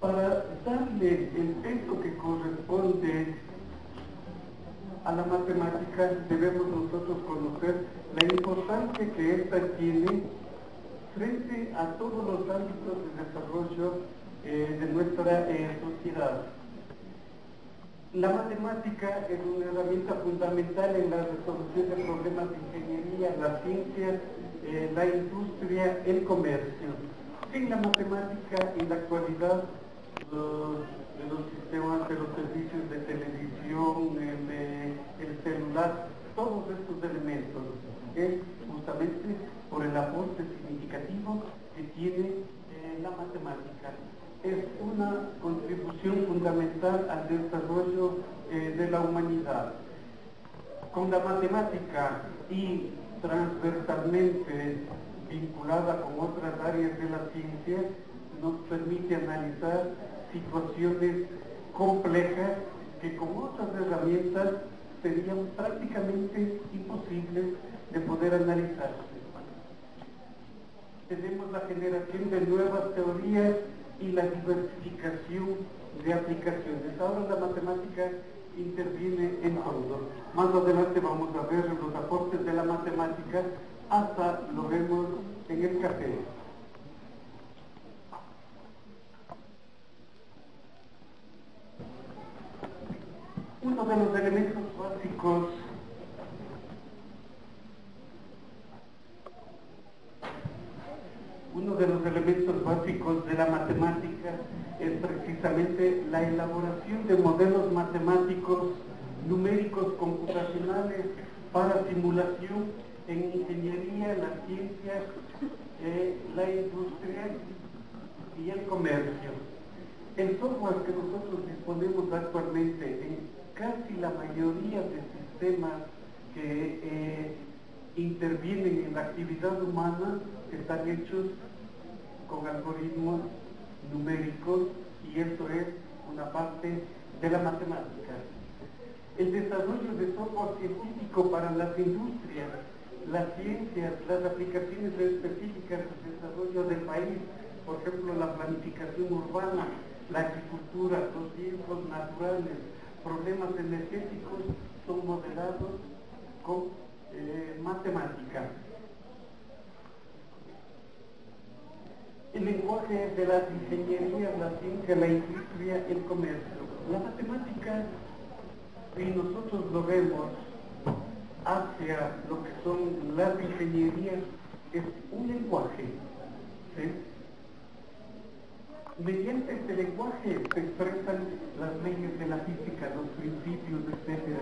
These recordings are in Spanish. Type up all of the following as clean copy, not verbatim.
para darle el peso que corresponde a la matemática, debemos nosotros conocer la importancia que ésta tiene frente a todos los ámbitos de desarrollo de nuestra sociedad. La matemática es una herramienta fundamental en la resolución de problemas de ingeniería, la ciencia, la industria, el comercio. Sin la matemática, en la actualidad, los sistemas de los servicios de televisión, el celular, todos estos elementos, es justamente por el aporte significativo que tiene la matemática. Es una contribución fundamental al desarrollo de la humanidad. Con la matemática y transversalmente vinculada con otras áreas de la ciencia, nos permite analizar situaciones complejas que con otras herramientas serían prácticamente imposibles de poder analizarse. Tenemos la generación de nuevas teorías y la diversificación de aplicaciones. Ahora la matemática interviene en todo. Más adelante vamos a ver los aportes de la matemática, hasta lo vemos en el café. Uno de los elementos básicos de la matemática es precisamente la elaboración de modelos matemáticos numéricos computacionales para simulación en ingeniería, la ciencia, la industria y el comercio. El software que nosotros disponemos actualmente en casi la mayoría de sistemas que intervienen en la actividad humana están hechos con algoritmos numéricos, y esto es una parte de la matemática. El desarrollo de software científico para las industrias, las ciencias, las aplicaciones específicas del desarrollo del país, por ejemplo, la planificación urbana, la agricultura, los riesgos naturales, problemas energéticos, son modelados con matemática. El lenguaje de las ingenierías, la ciencia, la industria, el comercio. La matemática, si nosotros lo vemos hacia lo que son las ingenierías, es un lenguaje, ¿sí? Mediante este lenguaje se expresan las leyes de la física, los principios, etc.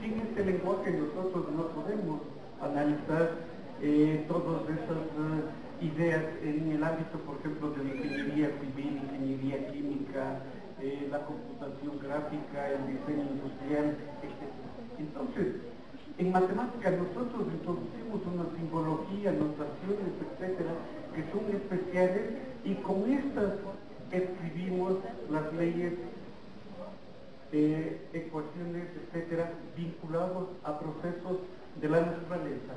Sin este lenguaje nosotros no podemos analizar todas esas ideas en el ámbito, por ejemplo, de la ingeniería civil, ingeniería química, la computación gráfica, el diseño industrial, etc. Entonces, en matemáticas nosotros introducimos una simbología, notaciones, etcétera, que son especiales, y con estas escribimos las leyes, ecuaciones, etcétera, vinculados a procesos de la naturaleza.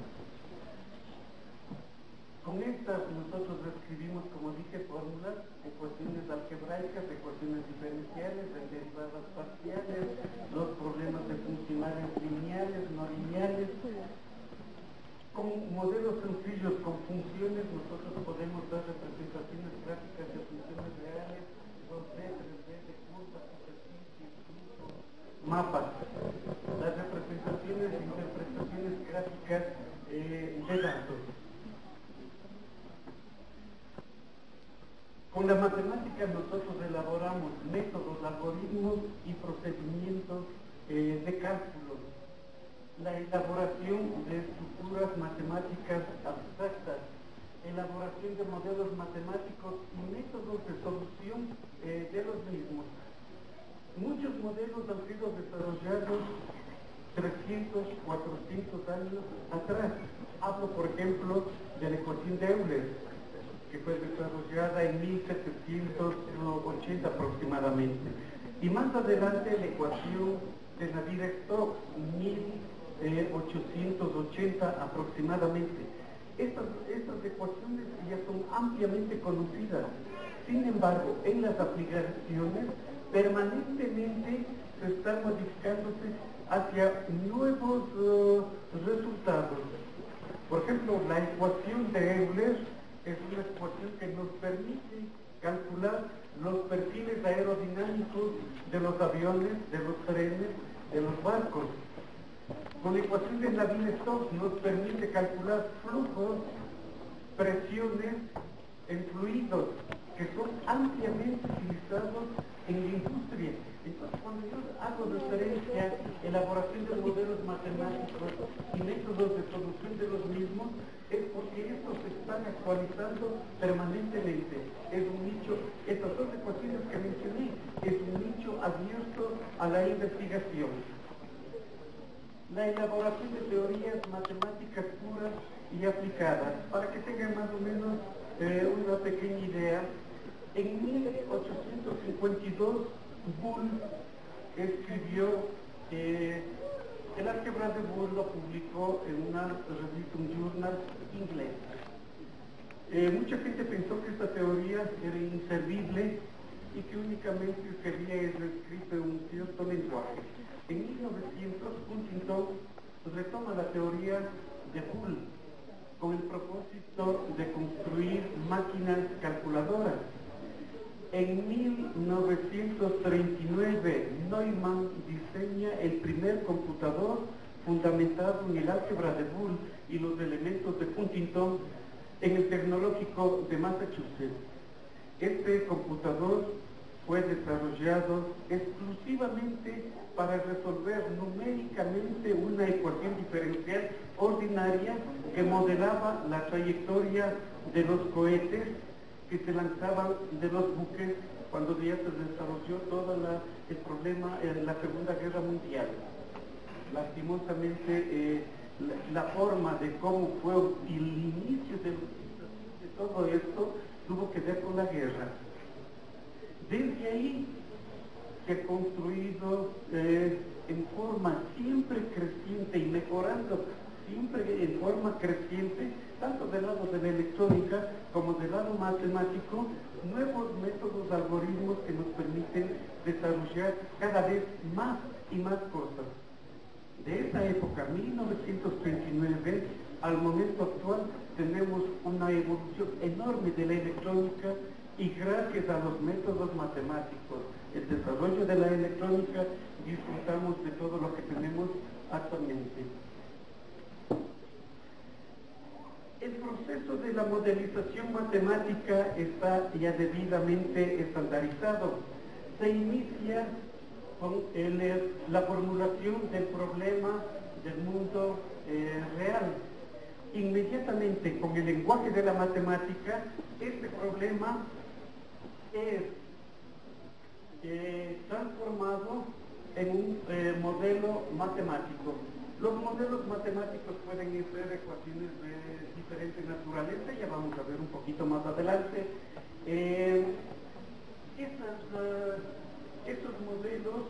Con estas nosotros escribimos, como dije, fórmulas, ecuaciones algebraicas, ecuaciones diferenciales, derivadas parciales, los problemas de funcionales lineales, no lineales. Con modelos sencillos, con funciones, nosotros podemos dar representaciones gráficas de funciones reales, 2D, 3D, de curvas, superficies, incluso mapas. Las representaciones e interpretaciones gráficas de datos. Con la matemática nosotros elaboramos métodos, algoritmos y procedimientos de cálculo. La elaboración de estructuras matemáticas abstractas, elaboración de modelos matemáticos y métodos de solución de los mismos. Muchos modelos han sido desarrollados 300, 400 años atrás. Hablo, por ejemplo, de la ecuación de Euler, que fue desarrollada en 1780 aproximadamente. Y más adelante la ecuación de Navier-Stokes, 1880 aproximadamente. Estas ecuaciones ya son ampliamente conocidas. Sin embargo, en las aplicaciones permanentemente se están modificándose hacia nuevos resultados. Por ejemplo, la ecuación de Euler es una ecuación que nos permite calcular los perfiles aerodinámicos de los aviones, de los trenes, de los barcos. Con la ecuación de Navier-Stokes nos permite calcular flujos, presiones en fluidos que son ampliamente utilizados en la industria. Entonces, cuando yo hago referencia a elaboración de modelos matemáticos y métodos de solución de los mismos, es porque estos se están actualizando permanentemente. Es un nicho, estas dos ecuaciones que mencioné, es un nicho abierto a la investigación. La elaboración de teorías matemáticas puras y aplicadas. Para que tengan más o menos una pequeña idea, en 1852 Boole escribió, el álgebra de Boole lo publicó en una revista, un journal inglés. Mucha gente pensó que esta teoría era inservible y que únicamente sería escrito en un cierto lenguaje. En 1900, Huntington retoma la teoría de Boole con el propósito de construir máquinas calculadoras. En 1939, Neumann diseña el primer computador fundamentado en el álgebra de Boole y los elementos de Huntington en el Tecnológico de Massachusetts. Este computador fue desarrollado exclusivamente para resolver numéricamente una ecuación diferencial ordinaria que modelaba la trayectoria de los cohetes que se lanzaban de los buques cuando ya se desarrolló todo el problema en la Segunda Guerra Mundial. Lastimosamente, la forma de cómo fue el inicio de todo esto tuvo que ver con la guerra. Desde ahí se ha construido en forma siempre creciente y mejorando siempre en forma creciente, tanto del lado de la electrónica como del lado matemático, nuevos métodos, algoritmos que nos permiten desarrollar cada vez más y más cosas. De esa época, 1939, al momento actual, tenemos una evolución enorme de la electrónica y gracias a los métodos matemáticos, el desarrollo de la electrónica, disfrutamos de todo lo que tenemos actualmente. El proceso de la modelización matemática está ya debidamente estandarizado. Se inicia con la formulación del problema del mundo real. Inmediatamente con el lenguaje de la matemática, este problema es transformado en un modelo matemático. Los modelos matemáticos pueden ser ecuaciones de diferente naturaleza, ya vamos a ver un poquito más adelante. Esos modelos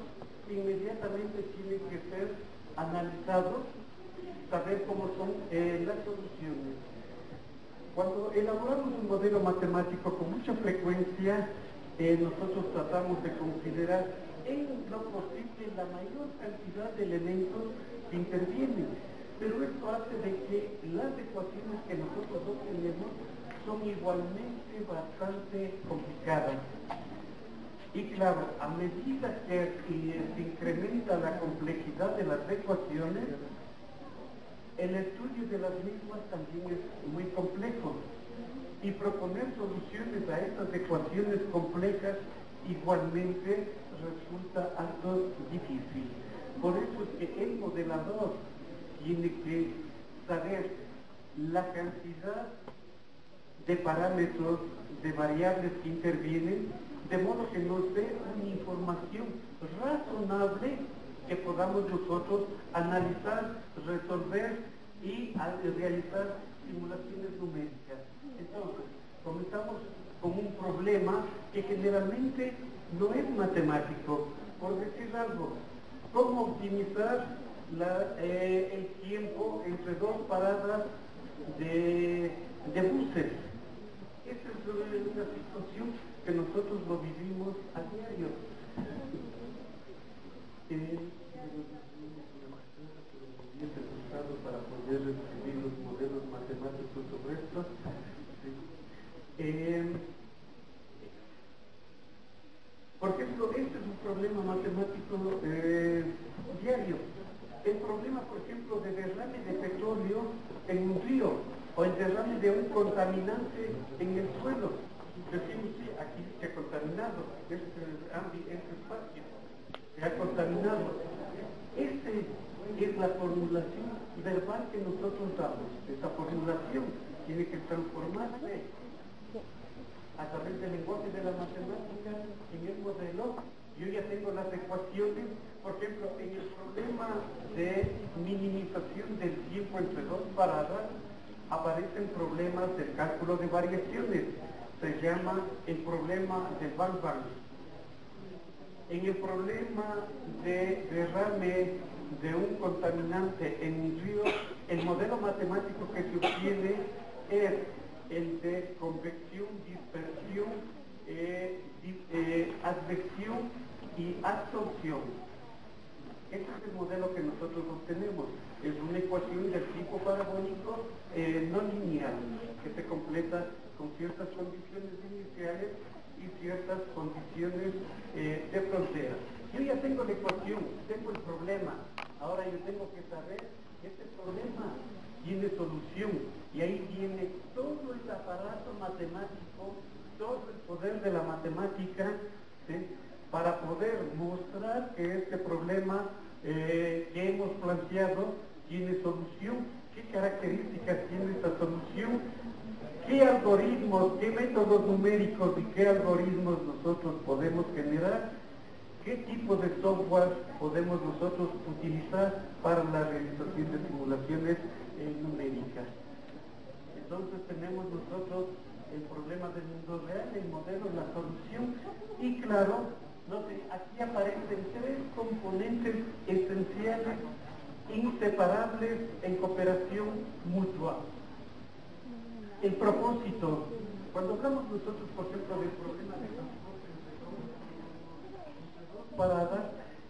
inmediatamente tienen que ser analizados, saber cómo son las soluciones. Cuando elaboramos un modelo matemático con mucha frecuencia, nosotros tratamos de considerar en lo posible la mayor cantidad de elementos que intervienen, pero esto hace de que las ecuaciones que nosotros obtenemos son igualmente bastante complicadas. Y claro, a medida que se incrementa la complejidad de las ecuaciones, el estudio de las mismas también es muy complejo. Y proponer soluciones a estas ecuaciones complejas igualmente resulta algo difícil. Por eso es que el modelador tiene que saber la cantidad de parámetros, de variables que intervienen, de modo que nos dé una información razonable que podamos nosotros analizar, resolver y realizar simulaciones numéricas. Entonces, comenzamos con un problema que generalmente no es matemático. Por decir algo, ¿cómo optimizar el tiempo entre dos paradas de buses? Esa es una situación que nosotros lo vivimos a diario. Para poder escribir los modelos matemáticos sobre esto. Por ejemplo, este es un problema matemático diario. El problema, por ejemplo, de derrame de petróleo en un río o el derrame de un contaminante en el suelo. Decimos, sí, aquí se ha contaminado, este espacio se ha contaminado. Esta es la formulación verbal que nosotros damos. Esta formulación tiene que transformarse a través del lenguaje de la matemática en el modelo. Yo ya tengo las ecuaciones, por ejemplo, en el problema de minimización del tiempo entre dos paradas, aparecen problemas del cálculo de variaciones. Se llama el problema de Van Van. En el problema de derrame de un contaminante en un río, el modelo matemático que se obtiene es el de convección, dispersión, advección y absorción. Este es el modelo que nosotros obtenemos. Es una ecuación del tipo parabólico no lineal, que se completa con ciertas condiciones iniciales y ciertas condiciones de frontera. Yo ya tengo la ecuación, tengo el problema. Ahora yo tengo que saber que este problema tiene solución, y ahí viene todo el aparato matemático, todo el poder de la matemática, ¿sí?, para poder mostrar que este problema que hemos planteado tiene solución. ¿Qué características tiene esta solución? ¿Qué algoritmos, qué métodos numéricos y qué algoritmos nosotros podemos generar? ¿Qué tipo de software podemos nosotros utilizar para la realización de simulaciones numéricas? Entonces tenemos nosotros el problema del mundo real, el modelo, la solución, y claro, aquí aparecen tres componentes esenciales, inseparables en cooperación mutua. El propósito. Cuando hablamos nosotros, por ejemplo, del problema de transporte entre dos paradas,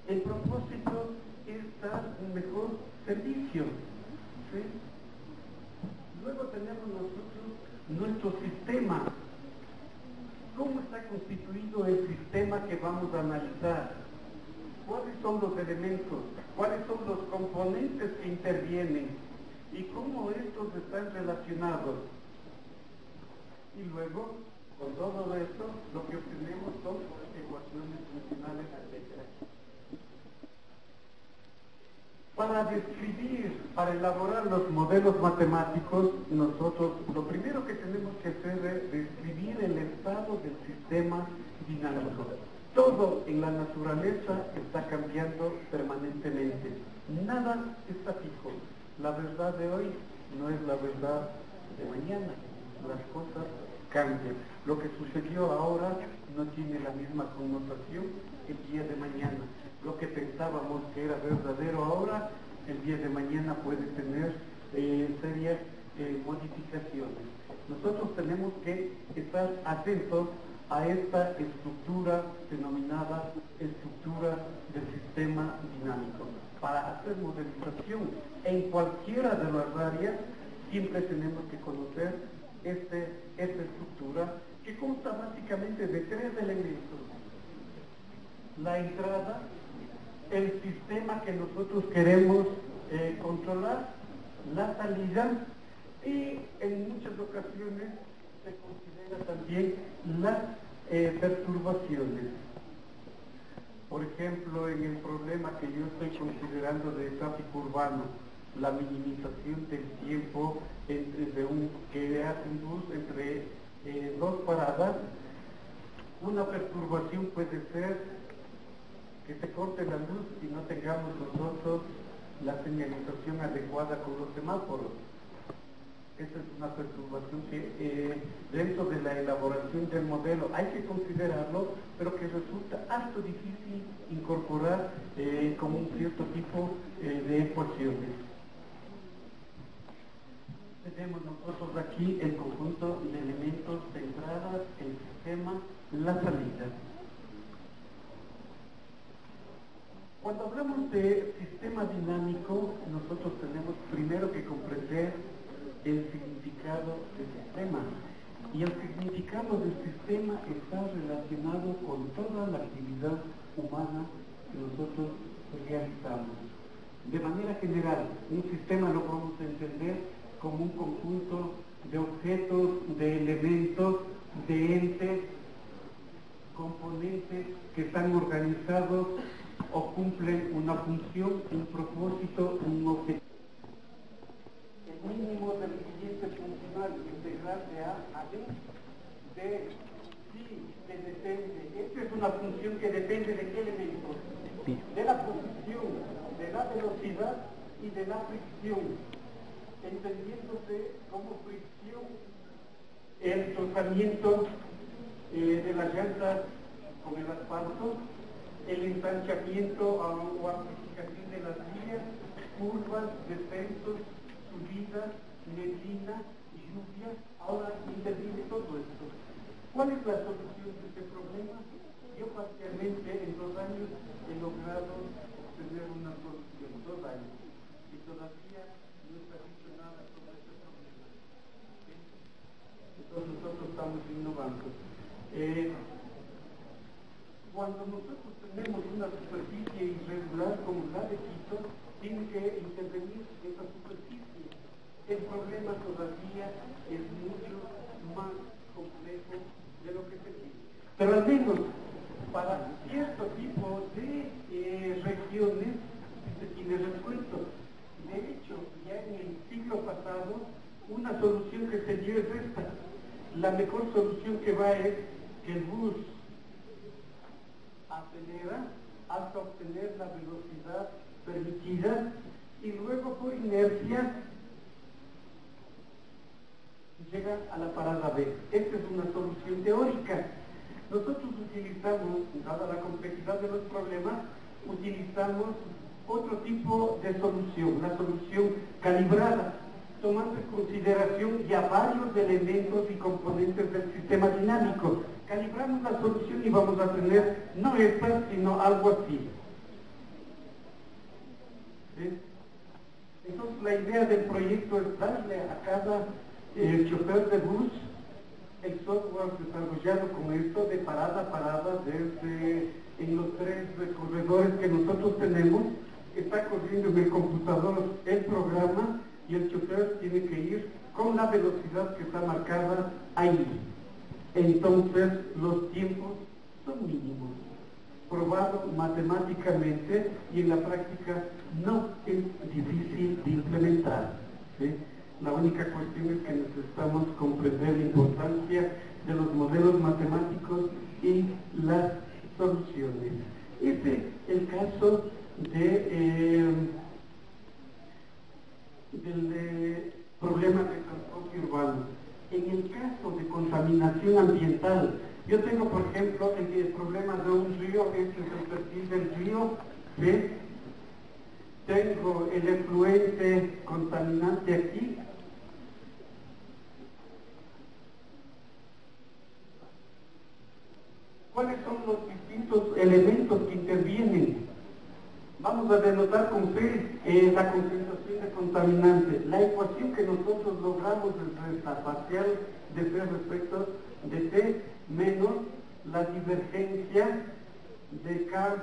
el propósito es dar un mejor servicio, ¿sí? Luego tenemos nosotros nuestro sistema. ¿Cómo está constituido el sistema que vamos a analizar? ¿Cuáles son los elementos? ¿Cuáles son los componentes que intervienen? ¿Y cómo estos están relacionados? Y luego, con todo esto, lo que obtenemos son ecuaciones funcionales, etc. Para describir, para elaborar los modelos matemáticos, nosotros lo primero que tenemos que hacer es describir el estado del sistema dinámico. Todo en la naturaleza está cambiando permanentemente. Nada está fijo. La verdad de hoy no es la verdad de mañana. Las cosas cambian. Lo que sucedió ahora no tiene la misma connotación el día de mañana. Lo que pensábamos que era verdadero ahora, el día de mañana puede tener serias modificaciones. Nosotros tenemos que estar atentos a esta estructura denominada estructura del sistema dinámico. Para hacer modelización en cualquiera de las áreas, siempre tenemos que conocer esta estructura, que consta básicamente de tres elementos: la entrada, el sistema que nosotros queremos controlar, la salida, y en muchas ocasiones se considera también las perturbaciones. Por ejemplo, en el problema que yo estoy considerando de tráfico urbano, la minimización del tiempo que hace un bus entre dos paradas, una perturbación puede ser que se corte la luz y no tengamos nosotros la señalización adecuada con los semáforos. Esa es una perturbación que dentro de la elaboración del modelo hay que considerarlo, pero que resulta harto difícil incorporar como un cierto tipo de ecuaciones. Tenemos nosotros aquí el conjunto de elementos de entrada, el sistema, la salida. Cuando hablamos de sistema dinámico, nosotros tenemos primero que comprender el significado del sistema. Y el significado del sistema está relacionado con toda la actividad humana que nosotros realizamos. De manera general, un sistema lo podemos entender como un conjunto de objetos, de elementos, de entes, componentes que están organizados o cumplen una función, un propósito, un objetivo. El mínimo del siguiente funcional integral de A a B, de sí, que depende. Esta es una función que depende de qué elementos, de la posición, de la velocidad y de la fricción, entendiéndose como fricción el rozamiento de las llantas con el asfalto, el ensanchamiento o amplificación de las vías, curvas, descensos, subidas, neblina, lluvia. Ahora interviene todo esto. ¿Cuál es la solución de este problema? Yo parcialmente en 2 años he logrado tener una solución, 2 años, y todavía no está dicho nada sobre este problema. ¿Sí? Entonces nosotros estamos innovando. Cuando nosotros tenemos una superficie irregular como la de Quito, tiene que intervenir esa superficie. El problema todavía es mucho más complejo de lo que se tiene. Pero al menos para cierto tipo de regiones se tiene resuelto. De hecho, ya en el siglo pasado, una solución que se dio es esta. La mejor solución que va es que el bus acelera hasta obtener la velocidad permitida y luego por inercia llega a la parada B. Esta es una solución teórica. Nosotros utilizamos, dada la complejidad de los problemas, utilizamos otro tipo de solución, la solución calibrada, tomando en consideración ya varios elementos y componentes del sistema dinámico. Calibramos la solución y vamos a tener no esta, sino algo así. ¿Sí? Entonces la idea del proyecto es darle a cada chofer de bus el software desarrollado con esto de parada a parada desde en los 3 corredores que nosotros tenemos. Está corriendo en el computador el programa y el chofer tiene que ir con la velocidad que está marcada ahí. Entonces los tiempos son mínimos, probado matemáticamente, y en la práctica no es difícil de implementar. ¿Sí? La única cuestión es que necesitamos comprender la importancia de los modelos matemáticos y las soluciones. Este es el caso del problema de transporte urbano. En el caso de contaminación ambiental, yo tengo, por ejemplo, el problema de un río. Este es el perfil del río. ¿Sí? Tengo el efluente contaminante aquí. ¿Cuáles son los distintos elementos que intervienen? Vamos a denotar con P la concentración de contaminantes. La ecuación que nosotros logramos es la parcial de P respecto de T menos la divergencia de K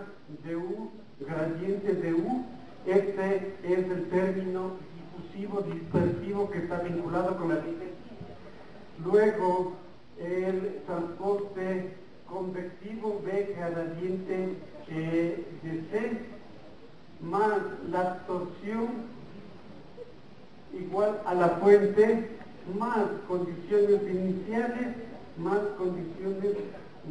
de U, gradiente de U. Este es el término difusivo, dispersivo que está vinculado con la divergencia. Luego, el transporte convectivo B gradiente de C más la absorción igual a la fuente más condiciones iniciales más condiciones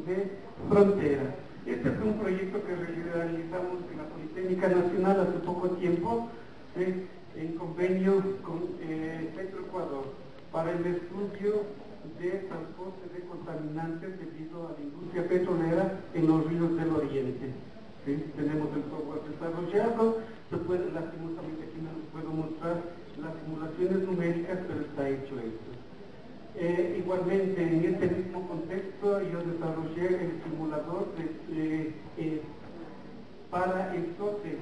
de frontera. Este es un proyecto que realizamos en la Politécnica Nacional hace poco tiempo, en convenio con Petroecuador, para el estudio de transporte de contaminantes debido a la industria petrolera en los ríos del Oriente. ¿Sí? Tenemos el software desarrollado, lastimosamente aquí no les puedo mostrar las simulaciones numéricas, pero está hecho esto. Igualmente, en este mismo contexto, yo desarrollé el simulador para el SOTE,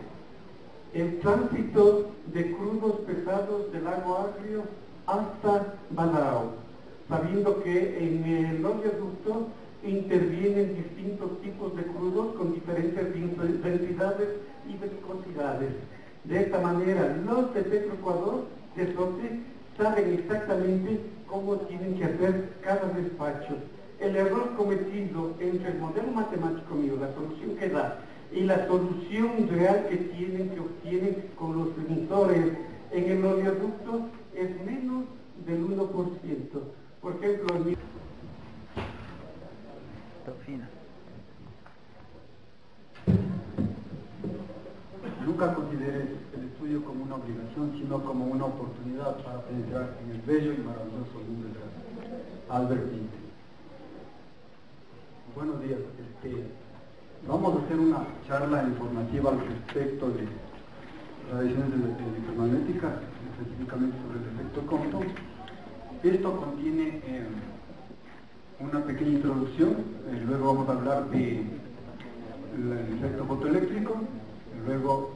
el tránsito de crudos pesados del lago Agrio hasta Balao, sabiendo que en el oleoducto intervienen distintos tipos de crudos con diferentes densidades y viscosidades. De esta manera, los de Petroecuador, de SOTE, saben exactamente cómo tienen que hacer cada despacho. El error cometido entre el modelo matemático mío, la solución que da, y la solución real que obtienen con los sensores en el oleoducto es menos del 1%. Por ejemplo, en mi... Nunca consideres el estudio como una obligación, sino como una oportunidad para penetrar en el bello y maravilloso mundo de Albert Einstein. Buenos días. Vamos a hacer una charla informativa al respecto de radiaciones electromagnéticas, específicamente sobre el efecto Compton. Esto contiene una pequeña introducción, luego vamos a hablar del efecto fotoeléctrico, luego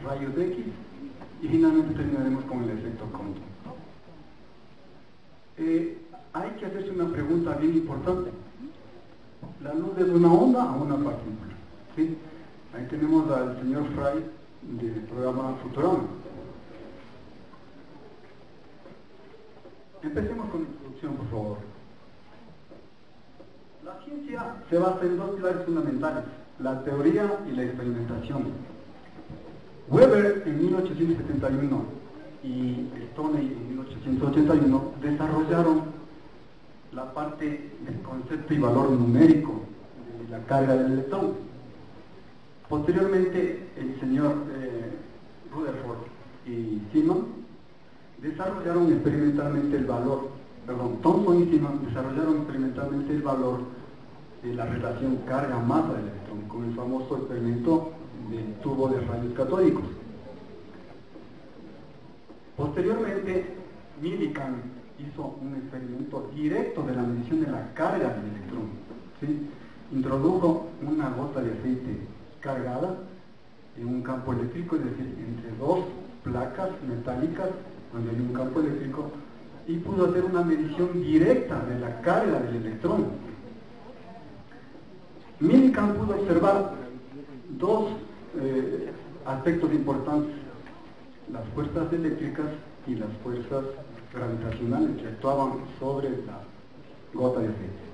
rayos X y finalmente terminaremos con el efecto Compton. Hay que hacerse una pregunta bien importante. ¿La luz es una onda o una partícula? ¿Sí? Ahí tenemos al señor Fry del programa Futurama. Empecemos con la introducción, por favor. La ciencia se basa en dos pilares fundamentales: la teoría y la experimentación. Weber en 1871 y Stoney en 1881 desarrollaron la parte del concepto y valor numérico de la carga del electrón. Posteriormente, el señor Rutherford y Simon desarrollaron experimentalmente el valor, Thomson y Simon desarrollaron experimentalmente el valor de la relación carga-masa del electrón con el famoso experimento del tubo de rayos catódicos. Posteriormente, Millikan hizo un experimento directo de la medición de la carga del electrón. ¿Sí? Introdujo una gota de aceite cargada en un campo eléctrico, es decir, entre dos placas metálicas donde hay un campo eléctrico, y pudo hacer una medición directa de la carga del electrón. Millikan pudo observar dos aspectos importantes: las fuerzas eléctricas y las fuerzas gravitacionales que actuaban sobre la gota de aceite.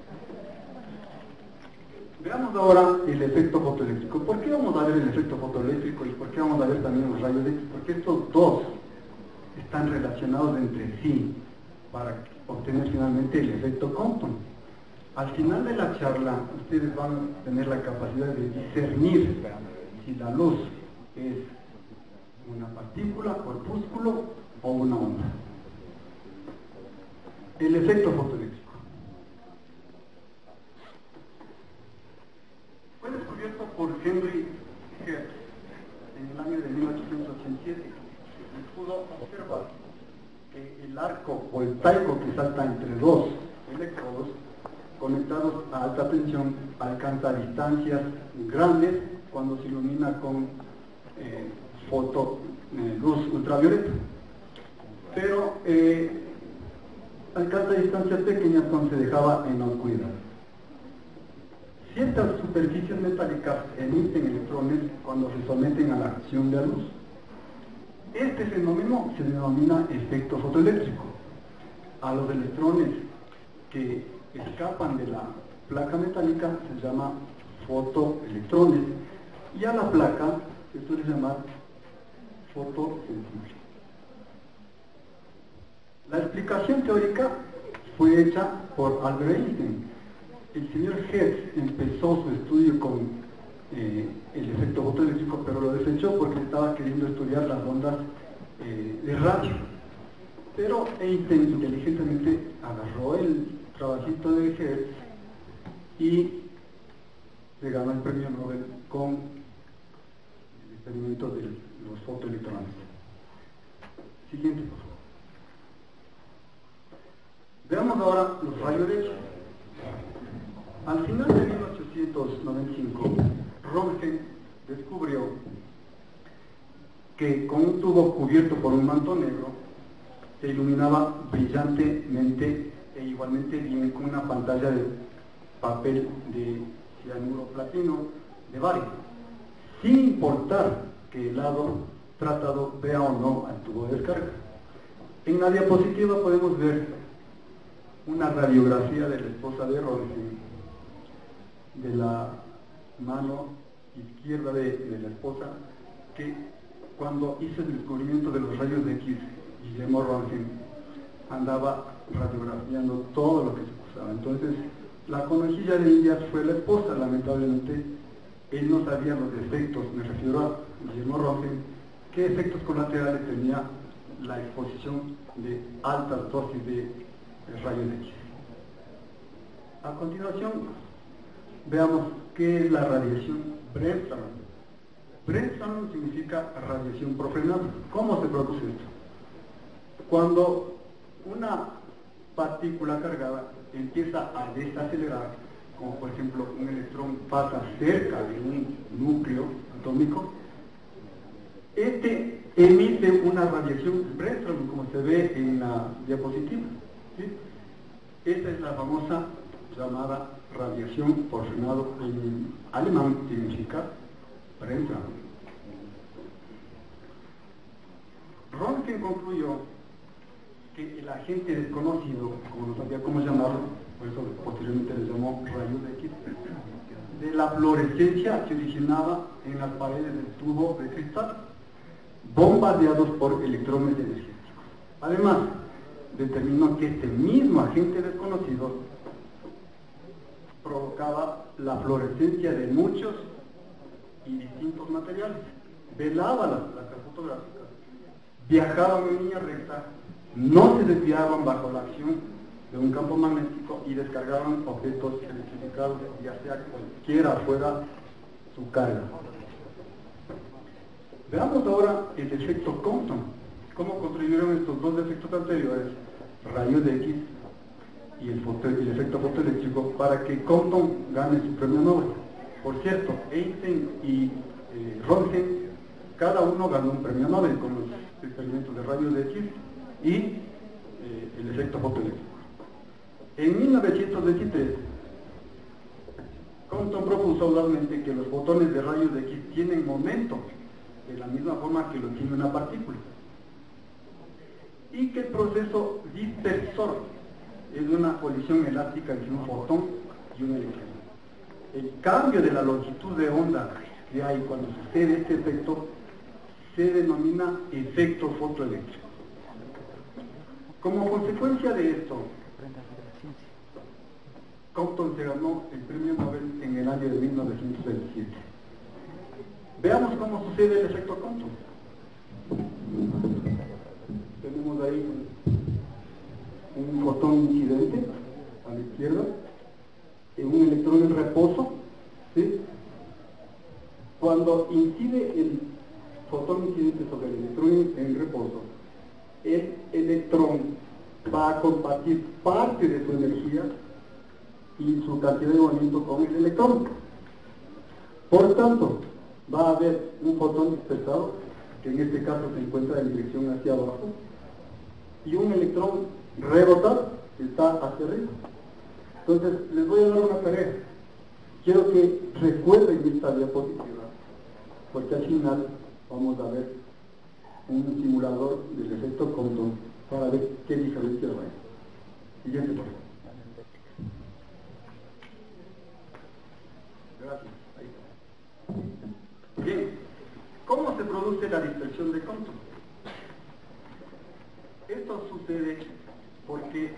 Veamos ahora el efecto fotoeléctrico. ¿Por qué vamos a ver el efecto fotoeléctrico y por qué vamos a ver también los rayos X? Porque estos dos están relacionados entre sí para obtener finalmente el efecto Compton. Al final de la charla, ustedes van a tener la capacidad de discernir si la luz es una partícula, corpúsculo o una onda. El efecto fotoeléctrico fue descubierto por Henry Hertz en el año de 1887 y pudo observar que el arco o el taico que salta entre dos electrodos conectados a alta tensión alcanza distancias grandes cuando se ilumina con luz ultravioleta, pero alcanza distancias pequeñas cuando se dejaba en la oscuridad. Ciertas superficies metálicas emiten electrones cuando se someten a la acción de la luz. Este fenómeno se denomina efecto fotoeléctrico. A los electrones que escapan de la placa metálica se llama fotoelectrones, y a la placa se suele llamar fotosensible. La explicación teórica fue hecha por Albert Einstein. El señor Hertz empezó su estudio con el efecto fotoeléctrico, pero lo desechó porque estaba queriendo estudiar las ondas de radio. Pero Einstein inteligentemente agarró el trabajito de Hertz y le ganó el premio Nobel con el experimento de los fotoelectrones. Siguiente, por favor. Veamos ahora los rayos X. Al final de 1895, Röntgen descubrió que con un tubo cubierto por un manto negro se iluminaba brillantemente e igualmente bien con una pantalla de papel de cianuro platino de bario, sin importar que el lado tratado vea o no al tubo de descarga. En la diapositiva podemos ver una radiografía de la esposa de Röntgen, de la mano izquierda de la esposa, que cuando hizo el descubrimiento de los rayos X, Guillermo Röntgen andaba radiografiando todo lo que se usaba. Entonces, la conejilla de Indias fue la esposa. Lamentablemente, él no sabía los efectos, me refiero a Guillermo Röntgen, qué efectos colaterales tenía la exposición de altas dosis de rayos X. A continuación, veamos qué es la radiación Bremsstrahlung. Bremsstrahlung significa radiación profrenada. ¿Cómo se produce esto? Cuando una partícula cargada empieza a desacelerar, como por ejemplo un electrón pasa cerca de un núcleo atómico, este emite una radiación Bremsstrahlung, como se ve en la diapositiva, ¿sí? Esta es la famosa llamada radiación por frenado, en alemán significa Bremsstrahlung. Röntgen concluyó que el agente desconocido, como no sabía cómo llamarlo, por eso posteriormente le llamó rayos X, de la fluorescencia se originaba en las paredes del tubo de cristal, bombardeados por electrones energéticos. Además, determinó que este mismo agente desconocido provocaba la fluorescencia de muchos y distintos materiales, velaba las placas fotográficas, viajaban en línea recta, no se desviaban bajo la acción de un campo magnético y descargaban objetos electrificados, ya sea cualquiera fuera su carga. Veamos ahora el efecto Compton. ¿Cómo contribuyeron estos dos efectos anteriores, rayos X y el efecto fotoeléctrico, para que Compton gane su premio Nobel? Por cierto, Einstein y Röntgen, cada uno ganó un premio Nobel con los experimentos de rayos X y el efecto fotoeléctrico. En 1923, Compton propuso audazmente que los fotones de rayos X tienen momento de la misma forma que lo tiene una partícula, y que el proceso dispersor es una colisión elástica entre un fotón y un electrón. El cambio de la longitud de onda que hay cuando sucede este efecto se denomina efecto fotoeléctrico. Como consecuencia de esto, Compton se ganó el premio Nobel en el año de 1927. Veamos cómo sucede el efecto Compton. Tenemos ahí un fotón incidente a la izquierda, un electrón en reposo, ¿sí? Cuando incide el fotón incidente sobre el electrón en reposo, el electrón va a compartir parte de su energía y su cantidad de movimiento con el electrón. Por tanto, va a haber un fotón dispersado, que en este caso se encuentra en dirección hacia abajo, y un electrón rebotado, que está hacia arriba. Entonces, les voy a dar una tarea. Quiero que recuerden esta diapositiva, porque al final vamos a ver un simulador del efecto Compton para ver qué diferencia hay. Siguiente, por favor. Gracias. Ahí está. Bien, ¿cómo se produce la dispersión de Compton? Esto sucede porque,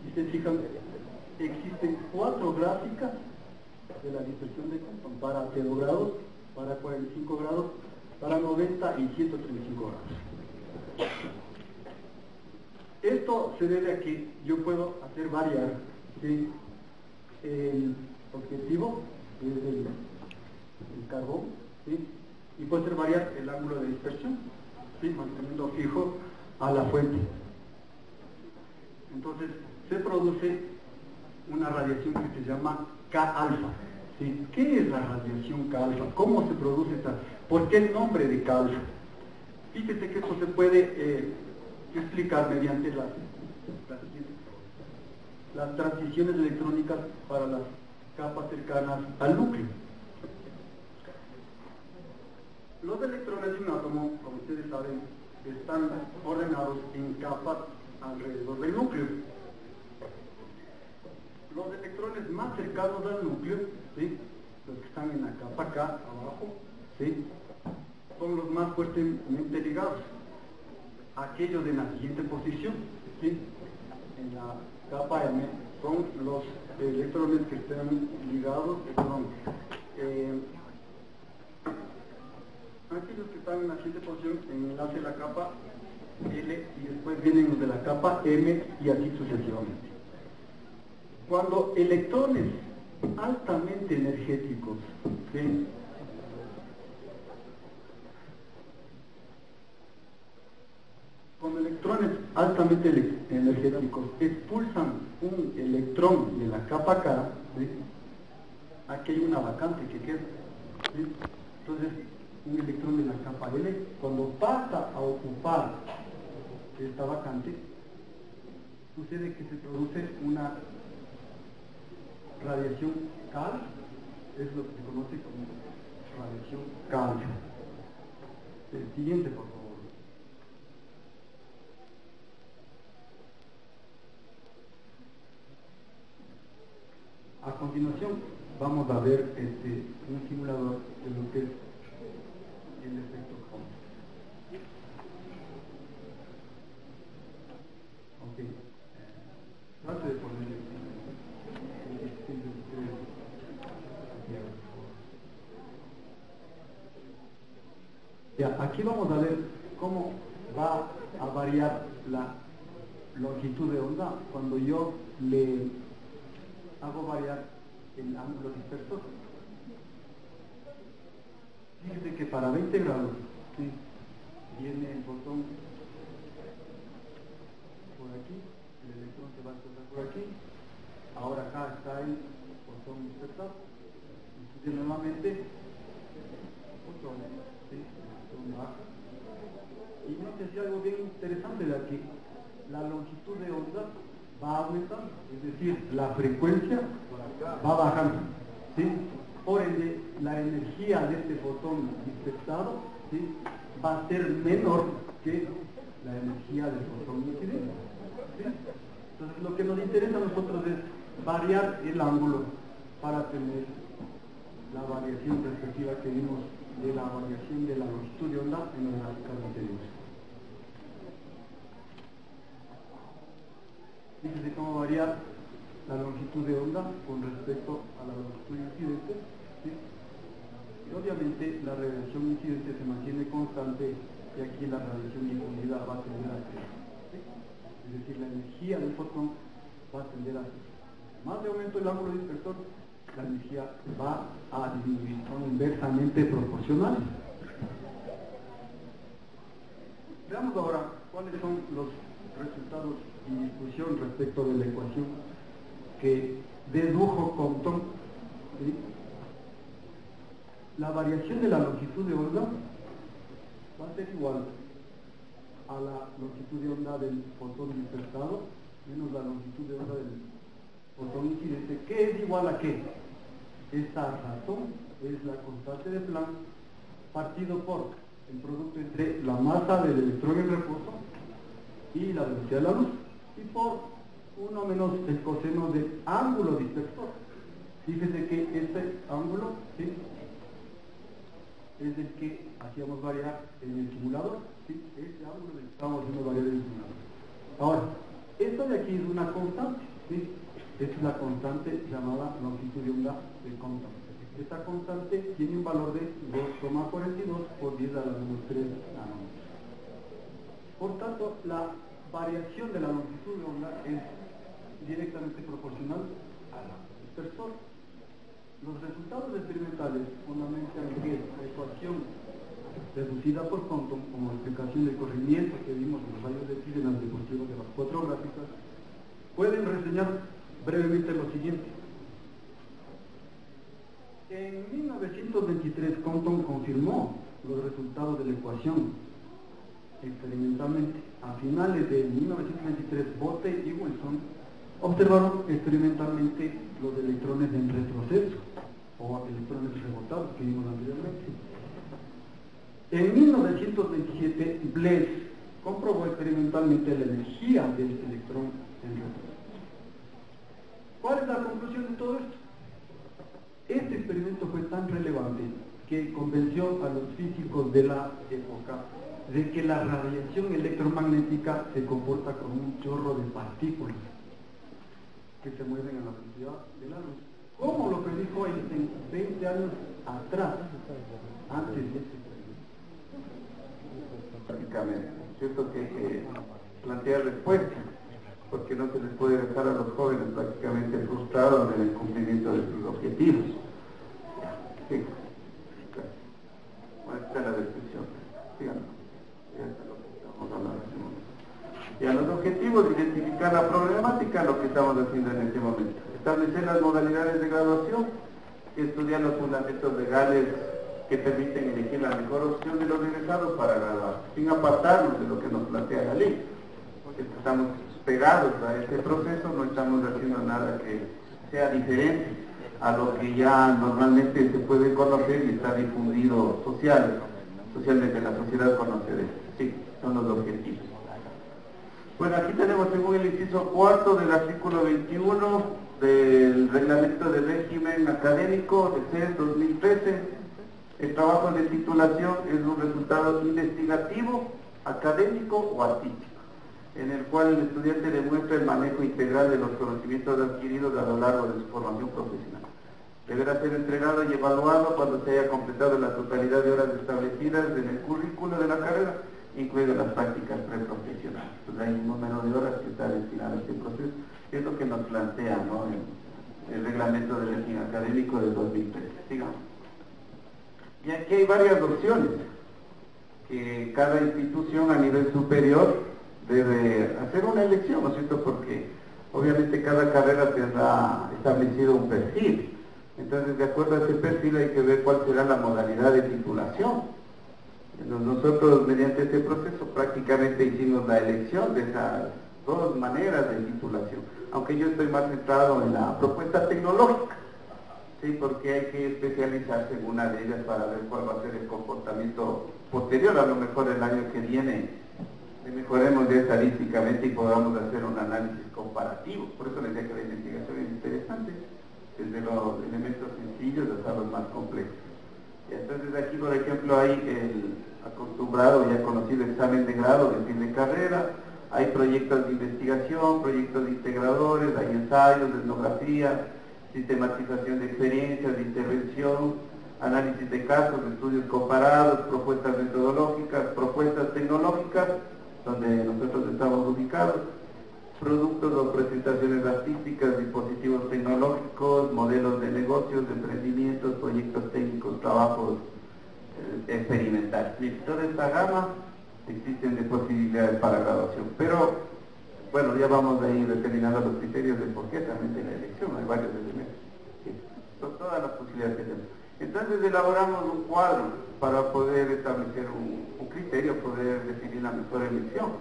si se fijan, existen 4 gráficas de la dispersión de Compton, para 0 grados, para 45 grados, para 90 y 135 grados. Esto se debe a que yo puedo hacer variar, ¿sí?, el objetivo, que es el carbón, ¿sí?, y puedo hacer variar el ángulo de dispersión, ¿sí?, manteniendo fijo a la fuente. Entonces se produce una radiación que se llama K-alfa. ¿Sí? ¿Qué es la radiación K-alfa? ¿Cómo se produce esta? ¿Por qué el nombre de K-alfa? Fíjese que esto se puede explicar mediante las transiciones electrónicas para las capas cercanas al núcleo. Los electrones de un átomo, como ustedes saben, están ordenados en capas alrededor del núcleo. Los electrones más cercanos al núcleo, ¿sí?, los que están en la capa K abajo, ¿sí?, son los más fuertemente ligados. Aquellos de la siguiente posición, ¿sí?, en la capa M, son los electrones que están ligados, aquellos que están en la siguiente posición en el enlace de la capa L, y después vienen los de la capa M, y así sucesivamente. Cuando electrones altamente energéticos, ¿sí?, cuando electrones altamente energéticos expulsan un electrón de la capa K, ¿sí?, aquí hay una vacante que queda, ¿sí? Entonces, un electrón de la capa L, cuando pasa a ocupar esta vacante, sucede que se produce una radiación K, es lo que se conoce como radiación K. El siguiente, por favor. A continuación vamos a ver un simulador de lo que es el efecto Compton. Ok, trate de poner ya, aquí vamos a ver cómo va a variar la longitud de onda cuando yo le hago variar el ángulo dispersor. Fíjese que para 20 grados, ¿sí?, viene el fotón por aquí, el electrón se va a desplazar por aquí, ahora acá está el fotón dispersado, y nuevamente fotones, ¿sí?, el fotón baja, y nótese algo bien interesante de aquí, la longitud de onda va aumentando, es decir, la frecuencia va bajando, ¿sí? Por ende, la energía de este fotón dispersado, ¿sí?, va a ser menor que la energía del fotón incidente, ¿sí? Entonces, lo que nos interesa a nosotros es variar el ángulo para tener la variación respectiva que vimos de la variación de la longitud de onda en los gráficos anteriores. Fíjese cómo varía la longitud de onda con respecto a la longitud incidente, ¿sí? Y obviamente la radiación incidente se mantiene constante, y aquí la radiación difundida va a tender a crecer, ¿sí? Es decir, la energía del fotón va a tender a crecer. Más de aumento el ángulo dispersor, la energía va a disminuir, son inversamente proporcionales. Veamos ahora cuáles son los resultados y discusión respecto de la ecuación que dedujo Compton, ¿sí? La variación de la longitud de onda va a ser igual a la longitud de onda del fotón dispersado menos la longitud de onda del fotón incidente, que es igual a ¿qué? Esta razón es la constante de Planck partido por el producto entre la masa del electrón en reposo y la velocidad de la luz, y por 1 menos el coseno del ángulo dispersor. Fíjese que este ángulo, ¿sí?, es el que hacíamos variar en el simulador, ¿sí?, este ángulo del que estábamos haciendo variar en el simulador. Ahora, esto de aquí es una constante, ¿sí? Esta es la constante llamada longitud de onda de Compton. Esta constante tiene un valor de 2,42 por 10 a la menos 3 nanómetros. Por tanto, la variación de la longitud de onda es directamente proporcional al dispersor. Los resultados experimentales fundamentan que la ecuación reducida por Compton como explicación del corrimiento que vimos en los rayos de X en las diapositivas de las 4 gráficas, pueden reseñar brevemente lo siguiente. En 1923 Compton confirmó los resultados de la ecuación experimentalmente. A finales de 1923 Botte y Wilson observaron experimentalmente los electrones en retroceso o electrones rebotados que vimos anteriormente. En 1927 Bless comprobó experimentalmente la energía del electrón en retroceso. ¿Cuál es la conclusión de todo esto? Este experimento fue tan relevante que convenció a los físicos de la época de que la radiación electromagnética se comporta como un chorro de partículas que se mueven a la velocidad de la luz, como lo predijo Einstein 20 años atrás, antes de este experimento. Prácticamente, ¿cierto? Que hay que plantear respuestas, porque no se les puede dejar a los jóvenes prácticamente frustrados en el cumplimiento de sus objetivos. Sí. Bueno, esta es la descripción. Síganos. Ya está lo que estamos hablando. Ya los objetivos, identificar la problemática, lo que estamos haciendo en este momento. Establecer las modalidades de graduación, estudiar los fundamentos legales que permiten elegir la mejor opción de los egresados para graduar, sin apartarnos de lo que nos plantea la ley, porque estamos pegados a este proceso, no estamos haciendo nada que sea diferente a lo que ya normalmente se puede conocer y está difundido socialmente la sociedad conoce de esto. Sí, son los objetivos. Bueno, aquí tenemos según el inciso cuarto del artículo 21 del reglamento de régimen académico de CES 2013, el trabajo de titulación es un resultado investigativo, académico o artístico, en el cual el estudiante demuestra el manejo integral de los conocimientos adquiridos a lo largo de su formación profesional. Deberá ser entregado y evaluado cuando se haya completado la totalidad de horas establecidas en el currículo de la carrera, incluidas las prácticas preprofesionales. Pues hay un número de horas que está destinado a este proceso, es lo que nos plantea, ¿no?, el reglamento de régimen académico de 2013. Sigamos. Y aquí hay varias opciones que cada institución a nivel superior debe hacer una elección, ¿no es cierto? Porque obviamente cada carrera tendrá establecido un perfil. Entonces, de acuerdo a ese perfil hay que ver cuál será la modalidad de titulación. Nosotros, mediante este proceso, prácticamente hicimos la elección de esas dos maneras de titulación, aunque yo estoy más centrado en la propuesta tecnológica, ¿sí? Porque hay que especializarse en una de ellas para ver cuál va a ser el comportamiento posterior. A lo mejor el año que viene mejoremos ya estadísticamente y podamos hacer un análisis comparativo. Por eso les decía que la investigación es interesante, desde los elementos sencillos hasta los más complejos. Y entonces aquí, por ejemplo, hay el acostumbrado, ya conocido examen de grado de fin de carrera, hay proyectos de investigación, proyectos de integradores, hay ensayos de etnografía, sistematización de experiencias, de intervención, análisis de casos, estudios comparados, propuestas metodológicas, propuestas tecnológicas, donde nosotros estamos ubicados, productos o presentaciones artísticas, dispositivos tecnológicos, modelos de negocios, de emprendimientos, proyectos técnicos, trabajos experimentales. Toda esta gama existen de posibilidades para graduación, pero bueno, ya vamos a ir determinando los criterios de por qué también de la elección, hay varios elementos. Sí, son todas las posibilidades que tenemos. Entonces elaboramos un cuadro para poder establecer un criterio, poder definir la mejor elección.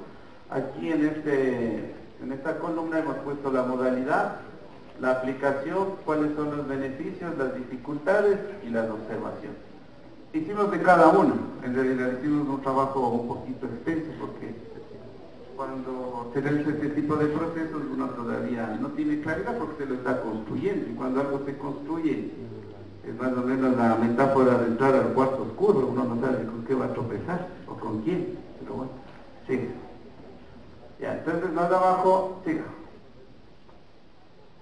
Aquí en esta columna hemos puesto la modalidad, la aplicación, cuáles son los beneficios, las dificultades y las observaciones. Hicimos de cada uno, en realidad hicimos un trabajo un poquito extenso porque cuando se realiza este tipo de procesos uno todavía no tiene claridad porque se lo está construyendo, y cuando algo se construye es más o menos la metáfora de entrar al cuarto oscuro, uno no sabe con qué va a tropezar o con quién, pero bueno, sigue. Ya, entonces más abajo, siga.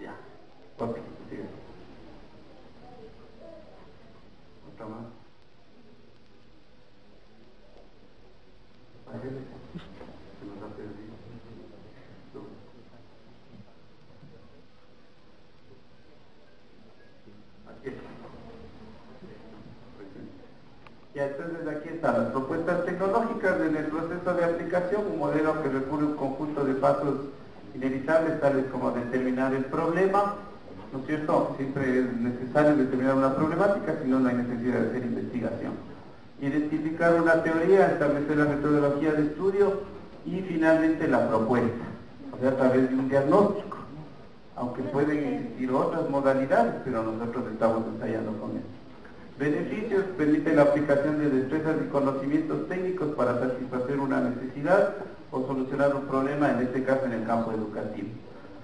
Ya, ok, sigue. Otra más. Se nos ha perdido. Aquí está. Ya, entonces aquí están las propuestas tecnológicas en el proceso de aplicación, un modelo que recurre a un conjunto de pasos inevitables, tales como determinar el problema, ¿no es cierto? Siempre es necesario determinar una problemática, si no, no hay necesidad de hacer investigación. Identificar una teoría, establecer la metodología de estudio y finalmente la propuesta, o sea, a través de un diagnóstico, aunque pueden existir otras modalidades, pero nosotros estamos ensayando con esto. Beneficios: permite la aplicación de destrezas y conocimientos técnicos para satisfacer una necesidad o solucionar un problema, en este caso en el campo educativo.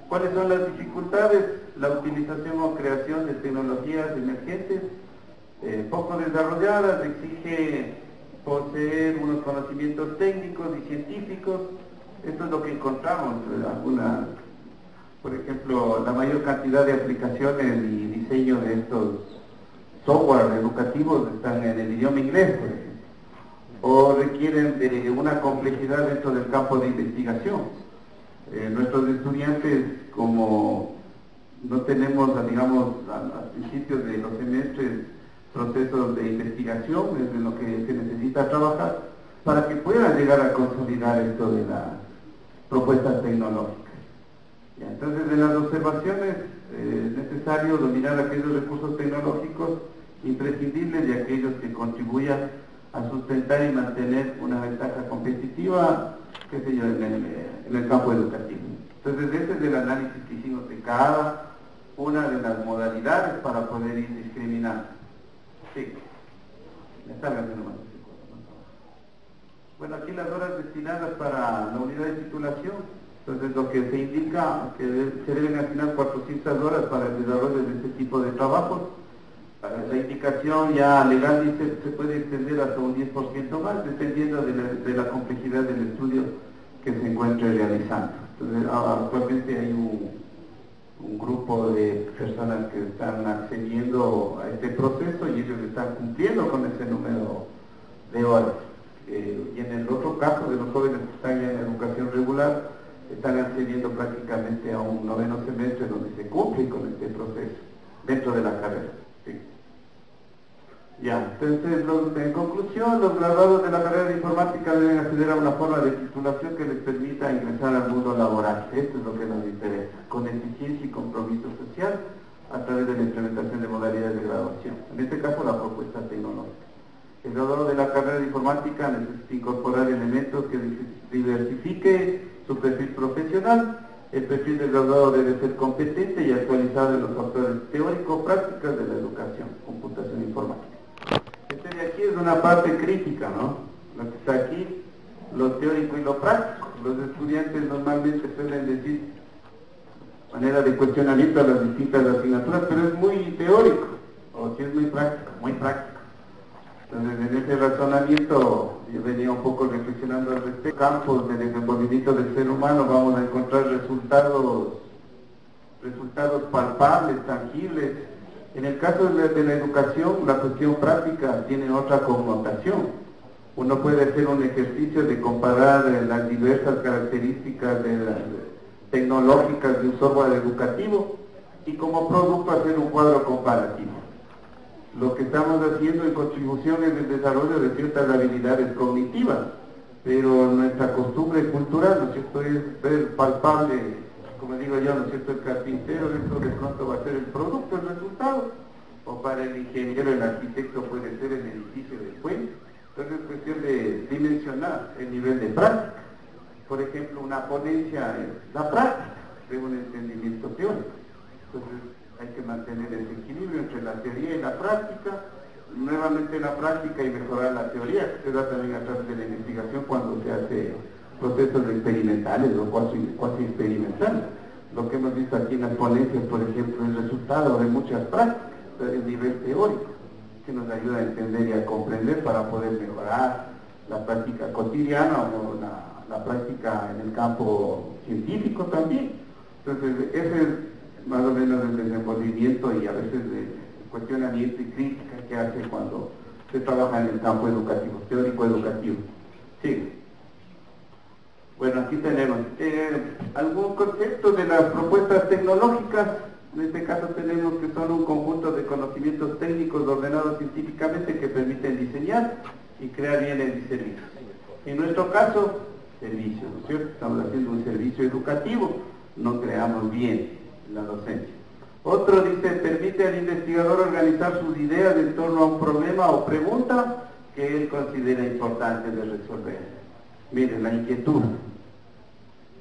¿Cuáles son las dificultades? La utilización o creación de tecnologías emergentes, poco desarrolladas, exige poseer unos conocimientos técnicos y científicos. Esto es lo que encontramos, por ejemplo, la mayor cantidad de aplicaciones y diseño de estos software educativos están en el idioma inglés, por ejemplo, o requieren de una complejidad dentro del campo de investigación. Nuestros estudiantes, como no tenemos, digamos, a principios de los semestres procesos de investigación, es de lo que se necesita trabajar para que puedan llegar a consolidar esto de las propuestas tecnológicas. Ya, entonces, en las observaciones es necesario dominar aquellos recursos tecnológicos imprescindibles y aquellos que contribuyan a sustentar y mantener una ventaja competitiva, qué sé yo, en el campo educativo. Entonces, este es el análisis que hicimos de cada una de las modalidades para poder ir discriminando. Sí, me está hablando nomás. Bueno, aquí las horas destinadas para la unidad de titulación. Entonces, lo que se indica es que se deben asignar 400 horas para el desarrollo de este tipo de trabajos. La indicación ya legal dice que se puede extender hasta un 10% más, dependiendo de la complejidad del estudio que se encuentre realizando. Entonces, actualmente hay un grupo de personas que están accediendo a este proceso y ellos están cumpliendo con ese número de horas. Y en el otro caso de los jóvenes que están ya en educación regular, están accediendo prácticamente a un 9º semestre donde se cumple con este proceso dentro de la carrera. ¿Sí? Ya, entonces, en conclusión, los graduados de la carrera de informática deben acceder a una forma de titulación que les permita ingresar al mundo laboral. Esto es lo que nos interesa, con eficiencia y compromiso social a través de la implementación de modalidades de graduación. En este caso, la propuesta tecnológica. El graduado de la carrera de informática necesita incorporar elementos que diversifique su perfil profesional. El perfil del graduado debe ser competente y actualizado en los factores teórico-prácticos de la educación, computación informática. Este de aquí es una parte crítica, ¿no? Lo que está aquí, lo teórico y lo práctico. Los estudiantes normalmente suelen decir, manera de cuestionamiento a las distintas asignaturas, pero es muy teórico, o si es muy práctico, muy práctico. Entonces, en ese razonamiento, yo venía un poco reflexionando al respecto. Campos de desenvolvimiento del ser humano vamos a encontrar resultados palpables, tangibles. En el caso de la educación, la cuestión práctica tiene otra connotación. Uno puede hacer un ejercicio de comparar las diversas características tecnológicas de un software educativo y como producto hacer un cuadro comparativo. Lo que estamos haciendo en contribución es el desarrollo de ciertas habilidades cognitivas, pero nuestra costumbre cultural, ¿no es cierto?, es ver palpable, como digo yo, ¿no es cierto?, el carpintero, esto de pronto va a ser el producto, el resultado, o para el ingeniero, el arquitecto puede ser el edificio del puente. Entonces es cuestión de dimensionar el nivel de práctica. Por ejemplo, una ponencia es la práctica de un entendimiento teórico. Entonces hay que mantener ese equilibrio entre la teoría y la práctica, nuevamente la práctica y mejorar la teoría, que se da también a través de la investigación cuando se hace procesos experimentales o cuasi experimentales. Lo que hemos visto aquí en las ponencias, por ejemplo, es el resultado de muchas prácticas, el nivel teórico, que nos ayuda a entender y a comprender para poder mejorar la práctica cotidiana o la práctica en el campo científico también. Entonces, ese es más o menos el desenvolvimiento y a veces el cuestionamiento y crítica que hace cuando se trabaja en el campo educativo, teórico-educativo. Sí. Bueno, aquí tenemos algún concepto de las propuestas tecnológicas. En este caso tenemos que son un conjunto de conocimientos técnicos ordenados científicamente que permiten diseñar y crear bienes y servicios. En nuestro caso, servicios, ¿no es cierto? Estamos haciendo un servicio educativo, no creamos bien la docencia. Otro dice, permite al investigador organizar sus ideas en torno a un problema o pregunta que él considera importante de resolver. Miren, la inquietud.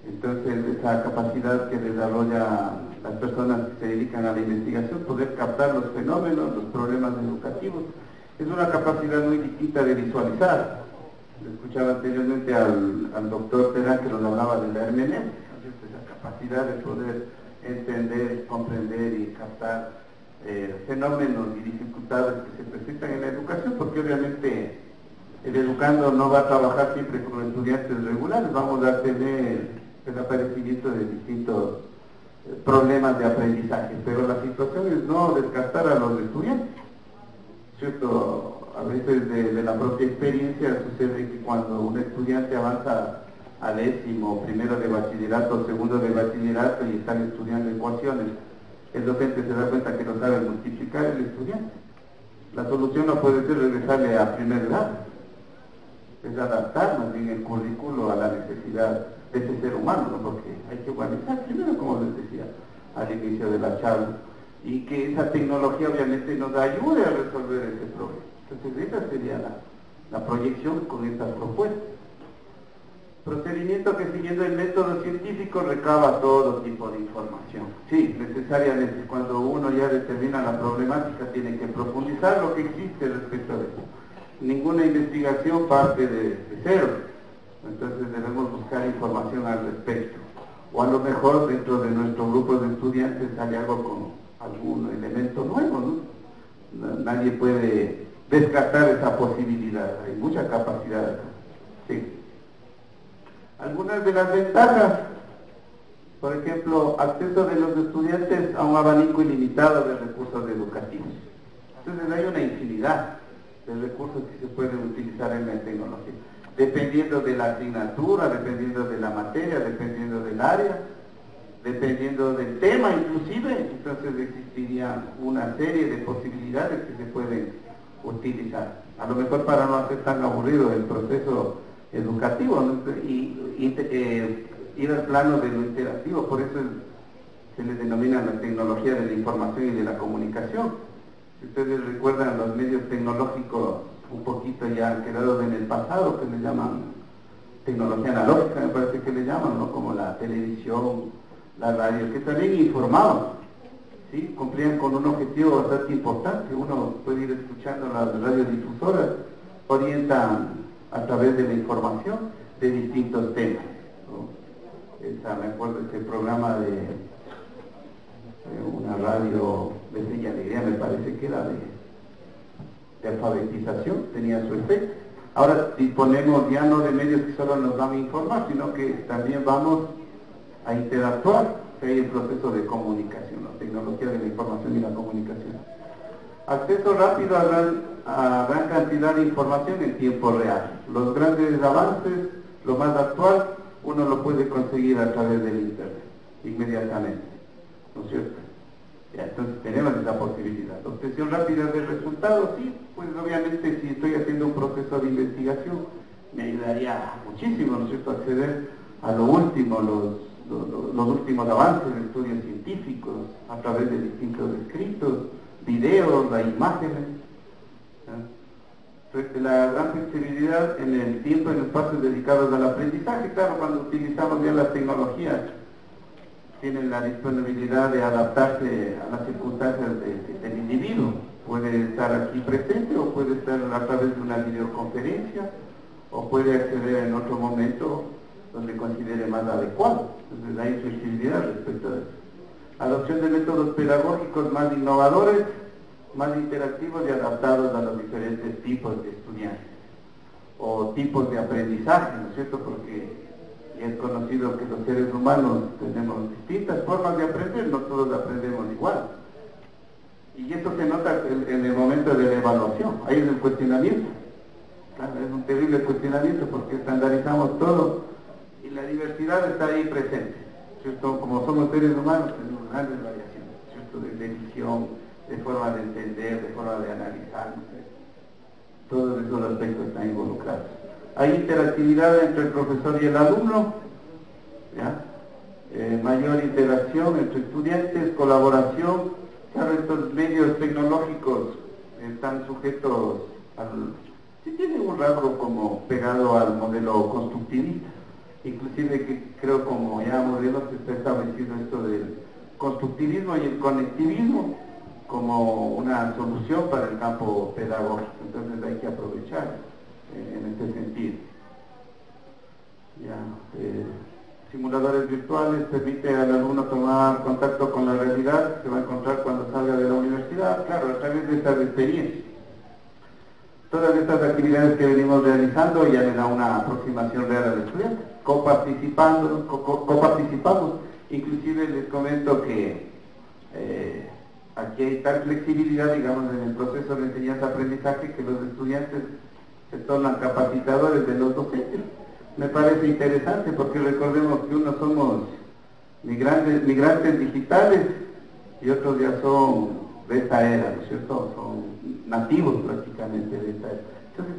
Entonces, esa capacidad que desarrollan las personas que se dedican a la investigación, poder captar los fenómenos, los problemas educativos, es una capacidad muy distinta de visualizar. Escuchaba anteriormente al doctor Terán que nos hablaba de la hermenéutica, esa capacidad de poder entender, comprender y captar fenómenos y dificultades que se presentan en la educación, porque obviamente el educando no va a trabajar siempre con estudiantes regulares, vamos a tener el aparecimiento de distintos problemas de aprendizaje, pero la situación es no descartar a los estudiantes, ¿cierto? A veces de la propia experiencia sucede que cuando un estudiante avanza a décimo, primero de bachillerato, segundo de bachillerato y están estudiando ecuaciones, el docente se da cuenta que no sabe multiplicar el estudiante. La solución no puede ser regresarle a primer grado, es adaptar más bien el currículo a la necesidad de ese ser humano, ¿no? Porque hay que humanizar primero, como les decía al inicio de la charla, y que esa tecnología obviamente nos ayude a resolver ese problema. Entonces esa sería la proyección con estas propuestas. Procedimiento que siguiendo el método científico recaba todo tipo de información. Sí, necesariamente cuando uno ya determina la problemática tiene que profundizar lo que existe respecto de eso. Ninguna investigación parte de cero, entonces debemos buscar información al respecto. O a lo mejor dentro de nuestro grupo de estudiantes sale algo con algún elemento nuevo, ¿no? Nadie puede descartar esa posibilidad, hay mucha capacidad acá. Sí. Algunas de las ventajas, por ejemplo, acceso de los estudiantes a un abanico ilimitado de recursos educativos. Entonces hay una infinidad de recursos que se pueden utilizar en la tecnología, dependiendo de la asignatura, dependiendo de la materia, dependiendo del área, dependiendo del tema inclusive, entonces existiría una serie de posibilidades que se pueden utilizar. A lo mejor para no hacer tan aburrido el proceso educativo, ¿no? y ir al plano de lo interactivo, por eso se les denomina la tecnología de la información y de la comunicación. Si ustedes recuerdan, los medios tecnológicos un poquito ya han quedado en el pasado, que le llaman tecnología analógica, me parece que le llaman, ¿no? Como la televisión, la radio, que también informaban, ¿sí? Cumplían con un objetivo bastante importante. Uno puede ir escuchando las radiodifusoras, orientan a través de la información de distintos temas, ¿no? Me acuerdo de este programa de una radio de Seña Alegría, me parece que era de alfabetización, tenía su efecto. Ahora disponemos ya no de medios que solo nos van a informar, sino que también vamos a interactuar, que hay el proceso de comunicación, la tecnología de la información y la comunicación. Acceso rápido a gran cantidad de información en tiempo real. Los grandes avances, lo más actual, uno lo puede conseguir a través del internet, inmediatamente, ¿no es cierto? Ya, entonces tenemos esa posibilidad. Obtención rápida de resultados, sí, pues obviamente si estoy haciendo un proceso de investigación, me ayudaría muchísimo, ¿no es cierto?, acceder a lo último, los últimos avances de estudios científicos, a través de distintos escritos, videos, imágenes. La gran flexibilidad en el tiempo y en espacios dedicados al aprendizaje, claro, cuando utilizamos ya las tecnologías, tienen la disponibilidad de adaptarse a las circunstancias del individuo. Puede estar aquí presente o puede estar a través de una videoconferencia o puede acceder en otro momento donde considere más adecuado. Entonces hay flexibilidad respecto a eso. Adopción de métodos pedagógicos más innovadores, más interactivos y adaptados a los diferentes tipos de estudiantes o tipos de aprendizaje, ¿no es cierto? Porque es conocido que los seres humanos tenemos distintas formas de aprender, no todos aprendemos igual. Y eso se nota en el momento de la evaluación, ahí es el cuestionamiento. Claro, es un terrible cuestionamiento porque estandarizamos todo y la diversidad está ahí presente, ¿cierto? Como somos seres humanos tenemos grandes variaciones, ¿cierto? concepto de visión, de forma de entender, de forma de analizar, no sé. Todos esos aspectos están involucrados. Hay interactividad entre el profesor y el alumno, ¿ya? Mayor interacción entre estudiantes, colaboración. Claro, estos medios tecnológicos están sujetos al... Sí tienen un rasgo como pegado al modelo constructivista, inclusive que creo como ya modelo se está establecido esto del constructivismo y el conectivismo como una solución para el campo pedagógico, entonces hay que aprovechar en este sentido. Ya, simuladores virtuales permiten al alumno tomar contacto con la realidad que se va a encontrar cuando salga de la universidad, claro, a través de estas experiencias. Todas estas actividades que venimos realizando ya le da una aproximación real al estudiante. Coparticipamos, inclusive les comento que aquí hay tal flexibilidad, digamos, en el proceso de enseñanza-aprendizaje que los estudiantes se tornan capacitadores de los docentes. Me parece interesante porque recordemos que unos somos migrantes digitales y otros ya son de esta era, ¿no es cierto? Son nativos prácticamente de esta era. Entonces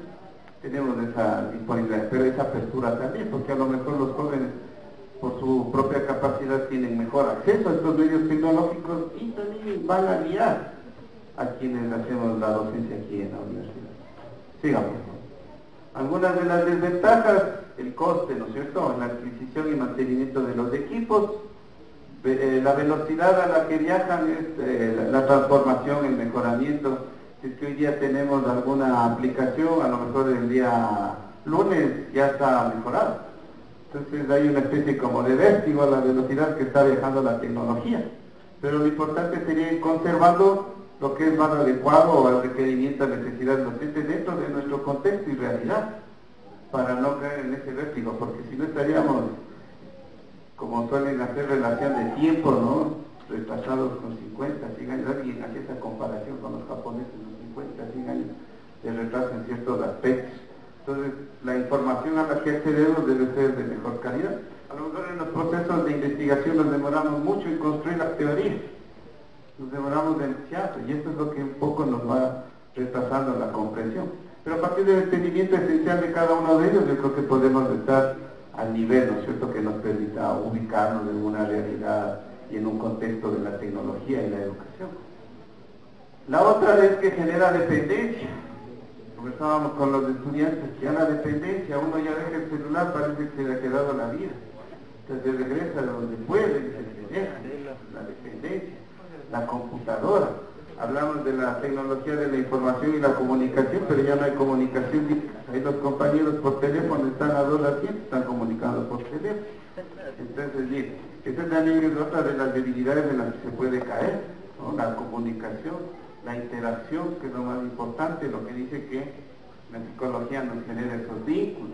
tenemos esa disponibilidad, pero esa apertura también, porque a lo mejor los jóvenes por su propia capacidad tienen mejor acceso a estos medios tecnológicos y también van a guiar a quienes hacemos la docencia aquí en la universidad. Sigamos. Algunas de las desventajas, el coste, ¿no es cierto?, la adquisición y mantenimiento de los equipos, la velocidad a la que viajan es la transformación, el mejoramiento. Si es que hoy día tenemos alguna aplicación, a lo mejor el día lunes ya está mejorado. Entonces hay una especie como de vértigo a la velocidad que está viajando la tecnología. Pero lo importante sería ir conservando lo que es más adecuado al requerimiento, a la necesidad docente dentro de nuestro contexto y realidad, para no caer en ese vértigo, porque si no estaríamos, como suelen hacer relación de tiempo, ¿no?, retrasados con 50, 100 años. Alguien hace esa comparación con los japoneses, los 50, 100 años de retraso en ciertos aspectos. Entonces, la información a la que accedemos debe ser de mejor calidad. A lo mejor en los procesos de investigación nos demoramos mucho en construir las teorías, nos demoramos demasiado, y esto es lo que un poco nos va retrasando la comprensión. Pero a partir del entendimiento esencial de cada uno de ellos, yo creo que podemos estar al nivel, ¿no es cierto?, que nos permita ubicarnos en una realidad y en un contexto de la tecnología y la educación. La otra es que genera dependencia. Conversábamos con los estudiantes, que a la dependencia, uno ya deja el celular, parece que se le ha quedado la vida. Entonces regresa de donde puede y se deja, la dependencia. La computadora. Hablamos de la tecnología de la información y la comunicación, pero ya no hay comunicación. Ahí los compañeros por teléfono están a 2 a 100, están comunicando por teléfono. Entonces, bien, esta también es otra de las debilidades en las que se puede caer, ¿no? La comunicación, la interacción, que es lo más importante, lo que dice que la psicología nos genera esos vínculos,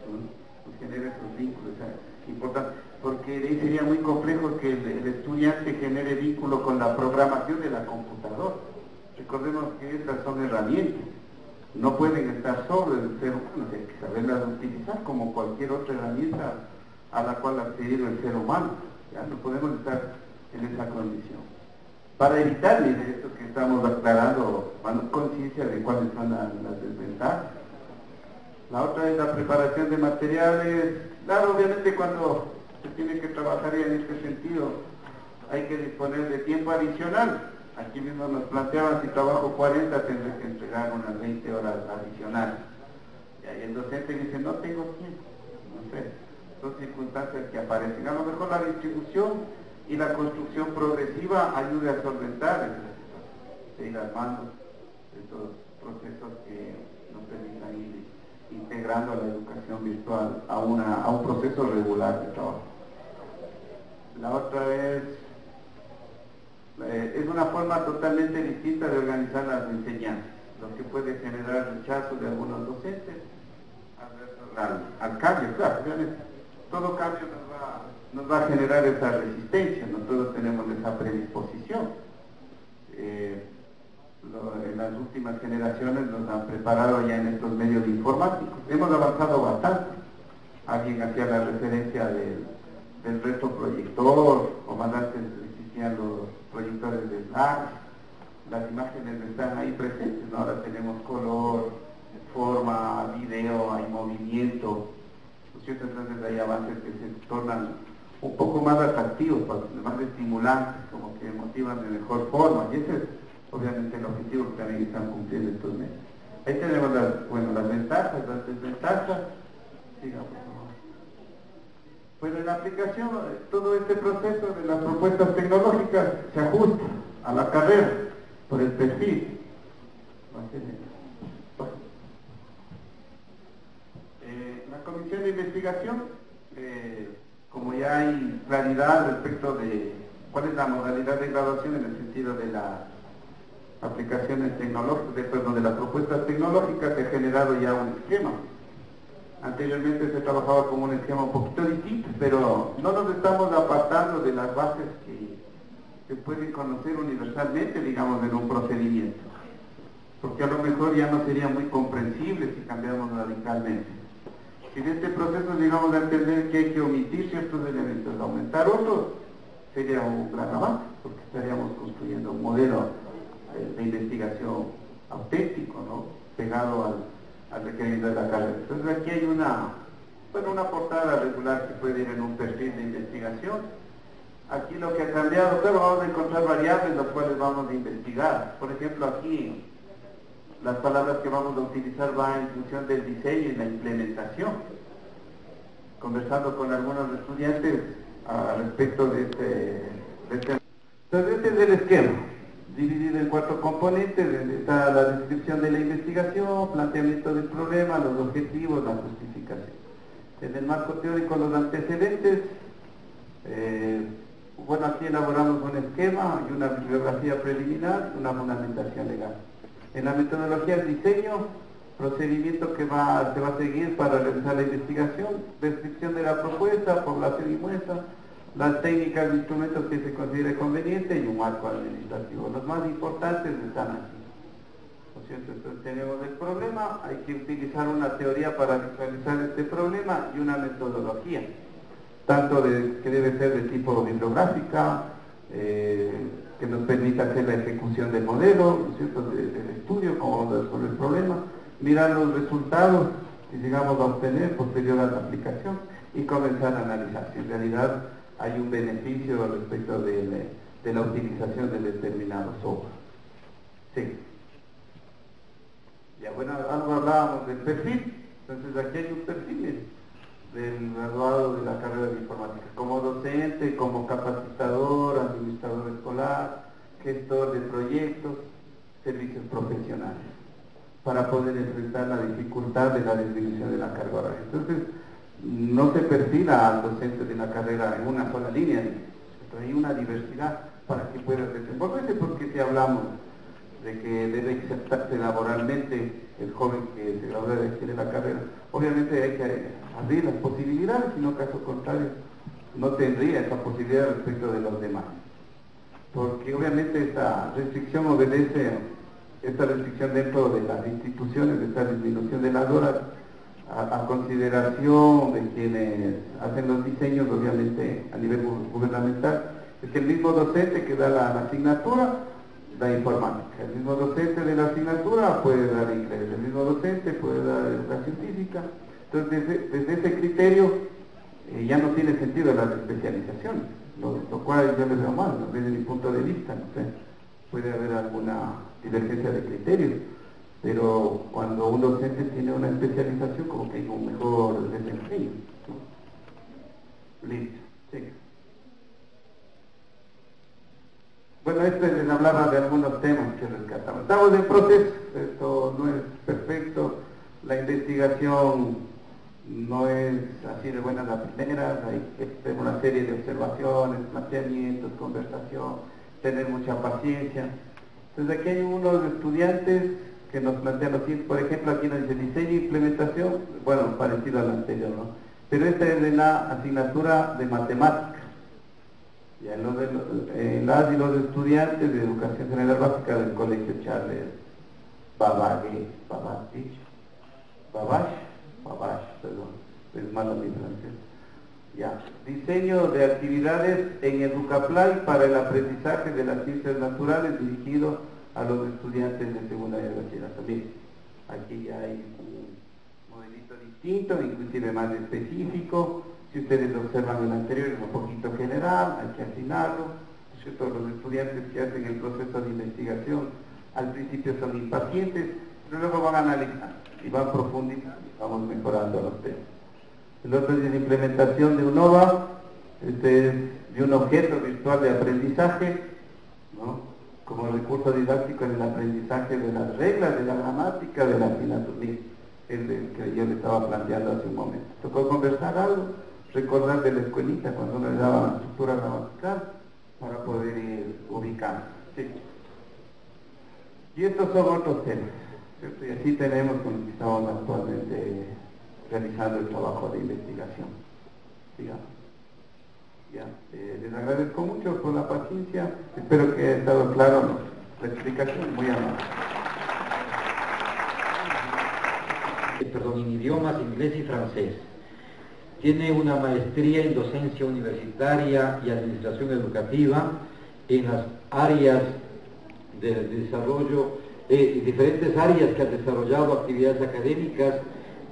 ¿no? Nos genera esos vínculos, importante, porque de ahí sería muy complejo que el estudiante genere vínculo con la programación de la computadora. Recordemos que estas son herramientas, no pueden estar sobre el ser humano, hay que saberlas utilizar como cualquier otra herramienta a la cual ha accedido el ser humano. Ya no podemos estar en esa condición. Para evitar esto que estamos aclarando, tomando conciencia de cuáles son las desventajas. La otra es la preparación de materiales. Claro, obviamente cuando se tiene que trabajar en este sentido hay que disponer de tiempo adicional. Aquí mismo nos planteaban, si trabajo 40 tendré que entregar unas 20 horas adicionales. Y ahí el docente dice, no tengo tiempo, no sé, son circunstancias que aparecen. A lo mejor la distribución y la construcción progresiva ayude a solventar esa situación, ir armando estos procesos que nos permitan ir integrando la educación virtual a un proceso regular de trabajo. La otra es una forma totalmente distinta de organizar las enseñanzas, lo que puede generar rechazo de algunos docentes al cambio. Claro, obviamente, todo cambio nos va a generar esa resistencia, no todos tenemos esa predisposición. En las últimas generaciones nos han preparado ya en estos medios informáticos. Hemos avanzado bastante. Alguien hacía la referencia del retroproyector, o más antes existían proyectores de flash, las imágenes están ahí presentes, ¿no? Ahora tenemos color, forma, video, hay movimiento, ¿no es cierto? Entonces hay avances que se tornan un poco más atractivos, más estimulantes, como que motivan de mejor forma, y ese es obviamente el objetivo que también están cumpliendo estos meses. Ahí tenemos las ventajas, las desventajas. Sigamos, por favor. Bueno, en la aplicación, todo este proceso de las propuestas tecnológicas se ajusta a la carrera, por el perfil. La comisión de investigación, como ya hay claridad respecto de cuál es la modalidad de graduación en el sentido de las aplicaciones tecnológicas, de las propuestas tecnológicas, se ha generado ya un esquema. Anteriormente se trabajaba con un esquema un poquito distinto, pero no nos estamos apartando de las bases que se pueden conocer universalmente, digamos, en un procedimiento, porque a lo mejor ya no sería muy comprensible si cambiamos radicalmente. En este proceso, digamos, de entender que hay que omitir ciertos elementos, aumentar otros, sería un gran avance, porque estaríamos construyendo un modelo de investigación auténtico, ¿no? Pegado al requerimiento de la carrera. Entonces aquí hay una portada regular que puede ir en un perfil de investigación. Aquí lo que ha cambiado, claro, vamos a encontrar variables las cuales vamos a investigar. Por ejemplo, aquí las palabras que vamos a utilizar van en función del diseño y la implementación. Conversando con algunos estudiantes respecto de este. Entonces este es el esquema, dividido en 4 componentes, donde está la descripción de la investigación, planteamiento del problema, los objetivos, la justificación. En el marco teórico, los antecedentes. Bueno, aquí elaboramos un esquema y una bibliografía preliminar y una fundamentación legal. En la metodología del diseño, procedimiento que se va a seguir para realizar la investigación, descripción de la propuesta, población y muestra, las técnicas de instrumentos que se considere conveniente y un marco administrativo. Los más importantes están aquí. ¿No es cierto? Entonces tenemos el problema, hay que utilizar una teoría para visualizar este problema y una metodología, tanto que debe ser de tipo bibliográfica, que nos permita hacer la ejecución del modelo, ¿no es cierto?, del estudio, cómo vamos a resolver el problema, mirar los resultados que llegamos a obtener posterior a la aplicación y comenzar a analizar si en realidad hay un beneficio respecto de la utilización de determinado software. Sí. Ya bueno, algo hablábamos del perfil, entonces aquí hay un perfil del graduado de la carrera de informática, como docente, como capacitador, administrador escolar, gestor de proyectos, servicios profesionales, para poder enfrentar la dificultad de la disminución de la carga horaria. Entonces, no se perfila al docente de la carrera en una sola línea, hay una diversidad para que pueda desenvolverse, porque si hablamos de que debe insertarse laboralmente el joven que se gradúa de la carrera, obviamente hay que abrir las posibilidades, si no caso contrario no tendría esa posibilidad respecto de los demás, porque obviamente esta restricción obedece, esta restricción dentro de las instituciones, de esta disminución de las horas, a consideración de quienes hacen los diseños, obviamente a nivel gubernamental, es que el mismo docente que da la asignatura da informática, el mismo docente de la asignatura puede dar inglés, el mismo docente puede dar educación física. Entonces desde ese criterio ya no tiene sentido las especializaciones, lo cual yo les veo mal, ¿no? Desde mi punto de vista, no sé, puede haber alguna divergencia de criterios, pero cuando un docente tiene una especialización, como que hay un mejor desempeño, ¿no? Listo, sí. Bueno, les hablaba de algunos temas que rescatamos. Estamos en proceso, esto no es perfecto, la investigación no es así de buenas a primeras, hay que tener una serie de observaciones, planteamientos, conversación, tener mucha paciencia. Entonces aquí hay unos estudiantes que nos plantean lo siguiente, por ejemplo aquí nos dice diseño e implementación, bueno, parecido al anterior, ¿no? Pero esta es de la asignatura de matemáticas. Ya las y los estudiantes de educación general básica del colegio Charles Babbage, perdón, es malo mi francés. Ya. Diseño de actividades en Educaplay para el aprendizaje de las ciencias naturales dirigido a los estudiantes de secundaria y bachillerato. Bien, aquí ya hay un modelito distinto, inclusive más específico. Si ustedes observan el anterior es un poquito general, hay que afinarlo. ¿Cierto? Los estudiantes que hacen el proceso de investigación al principio son impacientes, pero luego van a analizar y van profundizando y vamos mejorando los temas. El otro es la implementación de UNOVA, este es de un objeto virtual de aprendizaje, ¿no? Como recurso didáctico en el aprendizaje de las reglas, de la gramática, de la asignatura, es el que yo le estaba planteando hace un momento. Tocó conversar algo, recordar de la escuelita cuando le daba la estructura gramatical para poder ir ubicando. ¿Sí? Y estos son otros temas, ¿cierto? Y así tenemos con los que estamos actualmente realizando el trabajo de investigación. Digamos. Ya, les agradezco mucho por la paciencia, espero que haya estado claro la explicación, muy amable. En idiomas inglés y francés. Tiene una maestría en docencia universitaria y administración educativa en las áreas de desarrollo, diferentes áreas que han desarrollado actividades académicas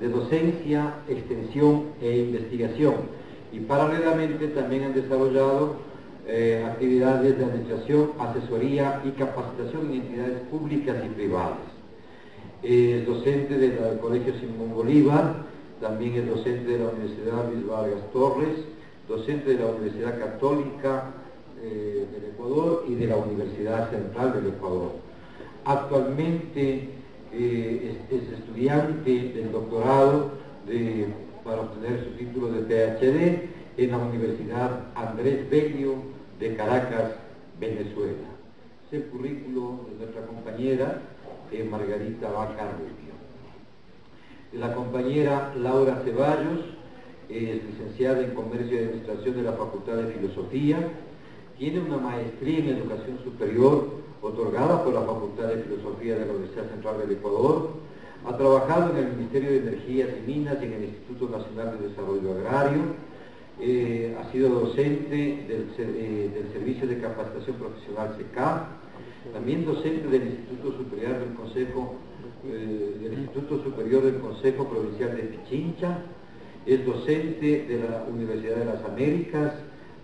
de docencia, extensión e investigación, y paralelamente también han desarrollado actividades de administración, asesoría y capacitación en entidades públicas y privadas. Es docente del Colegio Simón Bolívar, también es docente de la Universidad Luis Vargas Torres, docente de la Universidad Católica del Ecuador y de la Universidad Central del Ecuador. Actualmente es estudiante del doctorado para obtener su título de PhD en la Universidad Andrés Bello de Caracas, Venezuela. Es el currículo de nuestra compañera Margarita Vaca Rubio. La compañera Laura Ceballos es licenciada en Comercio y Administración de la Facultad de Filosofía, tiene una maestría en Educación Superior otorgada por la Facultad de Filosofía de la Universidad Central del Ecuador, ha trabajado en el Ministerio de Energías y Minas y en el Instituto Nacional de Desarrollo Agrario, ha sido docente del Servicio de Capacitación Profesional SECAP, también docente del Instituto Superior del Consejo Provincial de Pichincha, es docente de la Universidad de las Américas,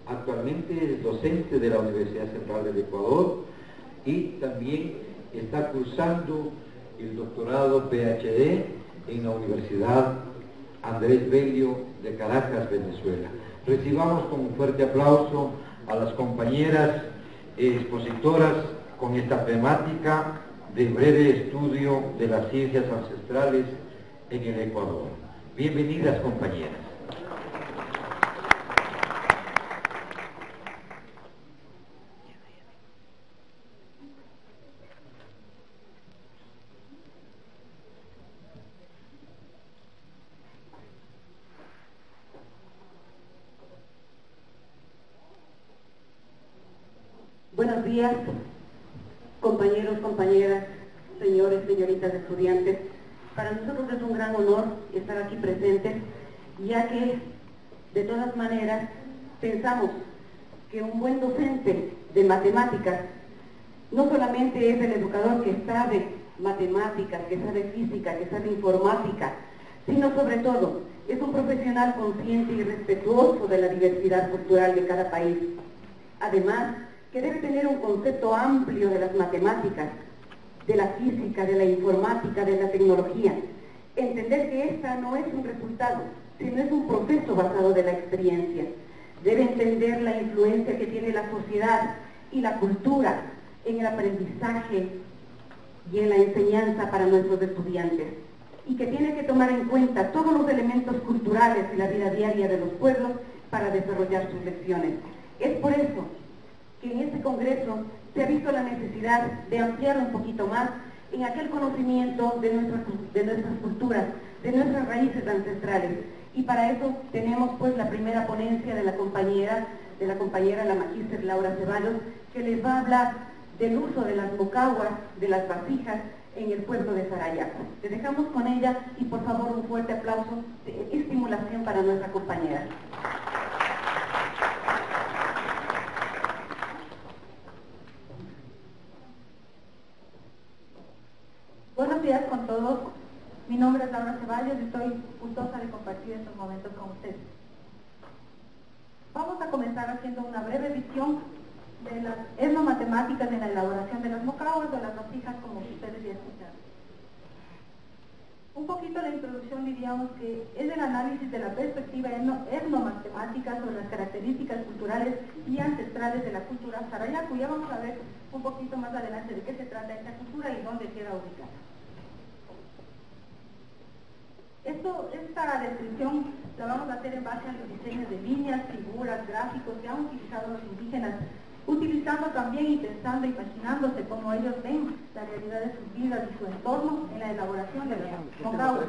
actualmente es docente de la Universidad Central del Ecuador y también está cursando el doctorado PhD en la Universidad Andrés Bello de Caracas, Venezuela. Recibamos con un fuerte aplauso a las compañeras expositoras con esta temática de breve estudio de las ciencias ancestrales en el Ecuador. Bienvenidas, compañeras. Buenos días, compañeros, compañeras, señores, señoritas estudiantes. Para nosotros es un gran honor estar aquí presentes, ya que de todas maneras pensamos que un buen docente de matemáticas no solamente es el educador que sabe matemáticas, que sabe física, que sabe informática, sino sobre todo es un profesional consciente y respetuoso de la diversidad cultural de cada país. Además, que debe tener un concepto amplio de las matemáticas, de la física, de la informática, de la tecnología. Entender que esta no es un resultado, sino es un proceso basado de la experiencia. Debe entender la influencia que tiene la sociedad y la cultura en el aprendizaje y en la enseñanza para nuestros estudiantes. Y que tiene que tomar en cuenta todos los elementos culturales y la vida diaria de los pueblos para desarrollar sus lecciones. Es por eso que en este congreso se ha visto la necesidad de ampliar un poquito más en aquel conocimiento de nuestras culturas, de nuestras raíces ancestrales. Y para eso tenemos pues la primera ponencia de la compañera, la magíster Laura Ceballos, que les va a hablar del uso de las mocaguas, de las vasijas, en el puerto de Sarayaco. Te dejamos con ella y por favor un fuerte aplauso de estimulación para nuestra compañera. días con todos. Mi nombre es Laura Ceballos y estoy gustosa de compartir estos momentos con ustedes. Vamos a comenzar haciendo una breve visión de las etnomatemáticas en la elaboración de las mocahuas o las vasijas, como ustedes ya escucharon. Un poquito la introducción diríamos que es el análisis de la perspectiva etnomatemática sobre las características culturales y ancestrales de la cultura Sarayaku. Ya vamos a ver un poquito más adelante de qué se trata esta cultura y dónde queda ubicada. Esta descripción la vamos a hacer en base a los diseños de líneas, figuras, gráficos que han utilizado los indígenas, utilizando también y pensando, imaginándose cómo ellos ven la realidad de sus vidas y su entorno en la elaboración de los mocahuas.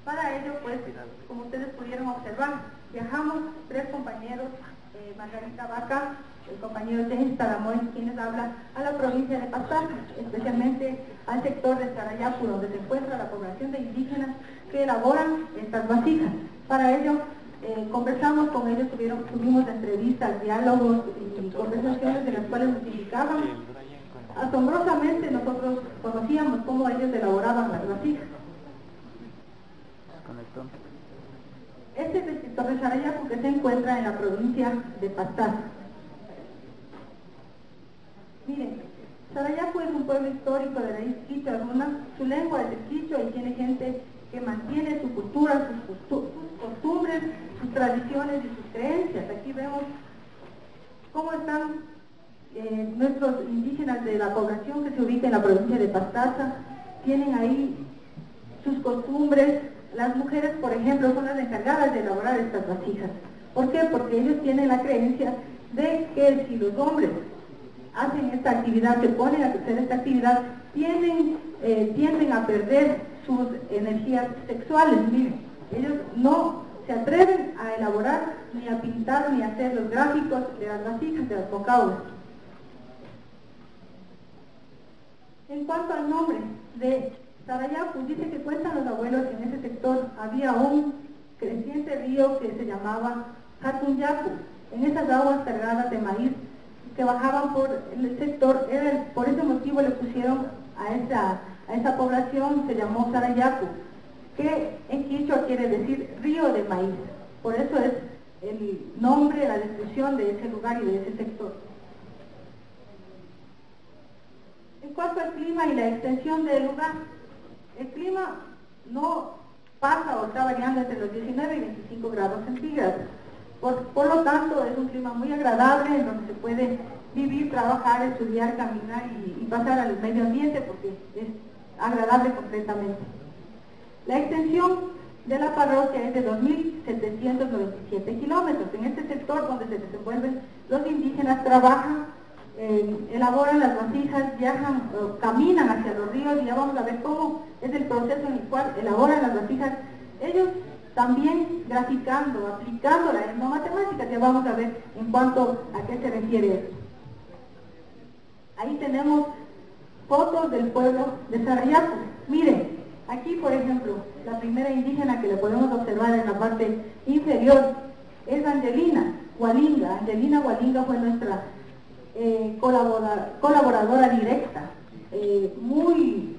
Para ello, pues, como ustedes pudieron observar, viajamos 3 compañeros, Margarita Vaca, el compañero James Taramoy, quienes hablan a la provincia de Pastaza, especialmente al sector de Sarayaku, donde se encuentra la población de indígenas que elaboran estas vasijas. Para ello, conversamos con ellos, tuvimos entrevistas, diálogos y conversaciones de las cuales nos indicaban. Asombrosamente nosotros conocíamos cómo ellos elaboraban las vasijas. Este es el sector de Sarayaku que se encuentra en la provincia de Pastaza. Miren, Sarayaku es un pueblo histórico de raíz quichua runa, su lengua es el quichua y tiene gente que mantiene su cultura, sus costumbres, sus tradiciones y sus creencias. Aquí vemos cómo están nuestros indígenas de la población que se ubica en la provincia de Pastaza, tienen ahí sus costumbres. Las mujeres, por ejemplo, son las encargadas de elaborar estas vasijas. ¿Por qué? Porque ellos tienen la creencia de que si los hombres hacen esta actividad, se ponen a hacer esta actividad, tienden a perder sus energías sexuales. Miren, ellos no se atreven a elaborar, ni a pintar, ni a hacer los gráficos de las vasijas, de las mocahuas. En cuanto al nombre de Sarayaku, dice que cuentan los abuelos que en ese sector había un creciente río que se llamaba Hatunyaku. En esas aguas cargadas de maíz que bajaban por el sector, por ese motivo le pusieron a esa población, se llamó Sarayaku, que en quichua quiere decir río de maíz. Por eso es el nombre, la descripción de ese lugar y de ese sector. En cuanto al clima y la extensión del lugar, el clima no pasa o está variando entre los 19 y 25 grados centígrados. Por lo tanto, es un clima muy agradable en donde se puede vivir, trabajar, estudiar, caminar y pasar al medio ambiente porque es agradable completamente. La extensión de la parroquia es de 2.797 kilómetros. En este sector donde se desenvuelven los indígenas, trabajan, elaboran las vasijas, viajan, caminan hacia los ríos, y ya vamos a ver cómo es el proceso en el cual elaboran las vasijas. Ellos también graficando, aplicando la etnomatemática, ya vamos a ver en cuanto a qué se refiere esto. Ahí tenemos fotos del pueblo de Sarayaku. Miren, aquí por ejemplo, la primera indígena que le podemos observar en la parte inferior es Angelina Hualinga. Angelina Hualinga fue nuestra colaboradora directa, muy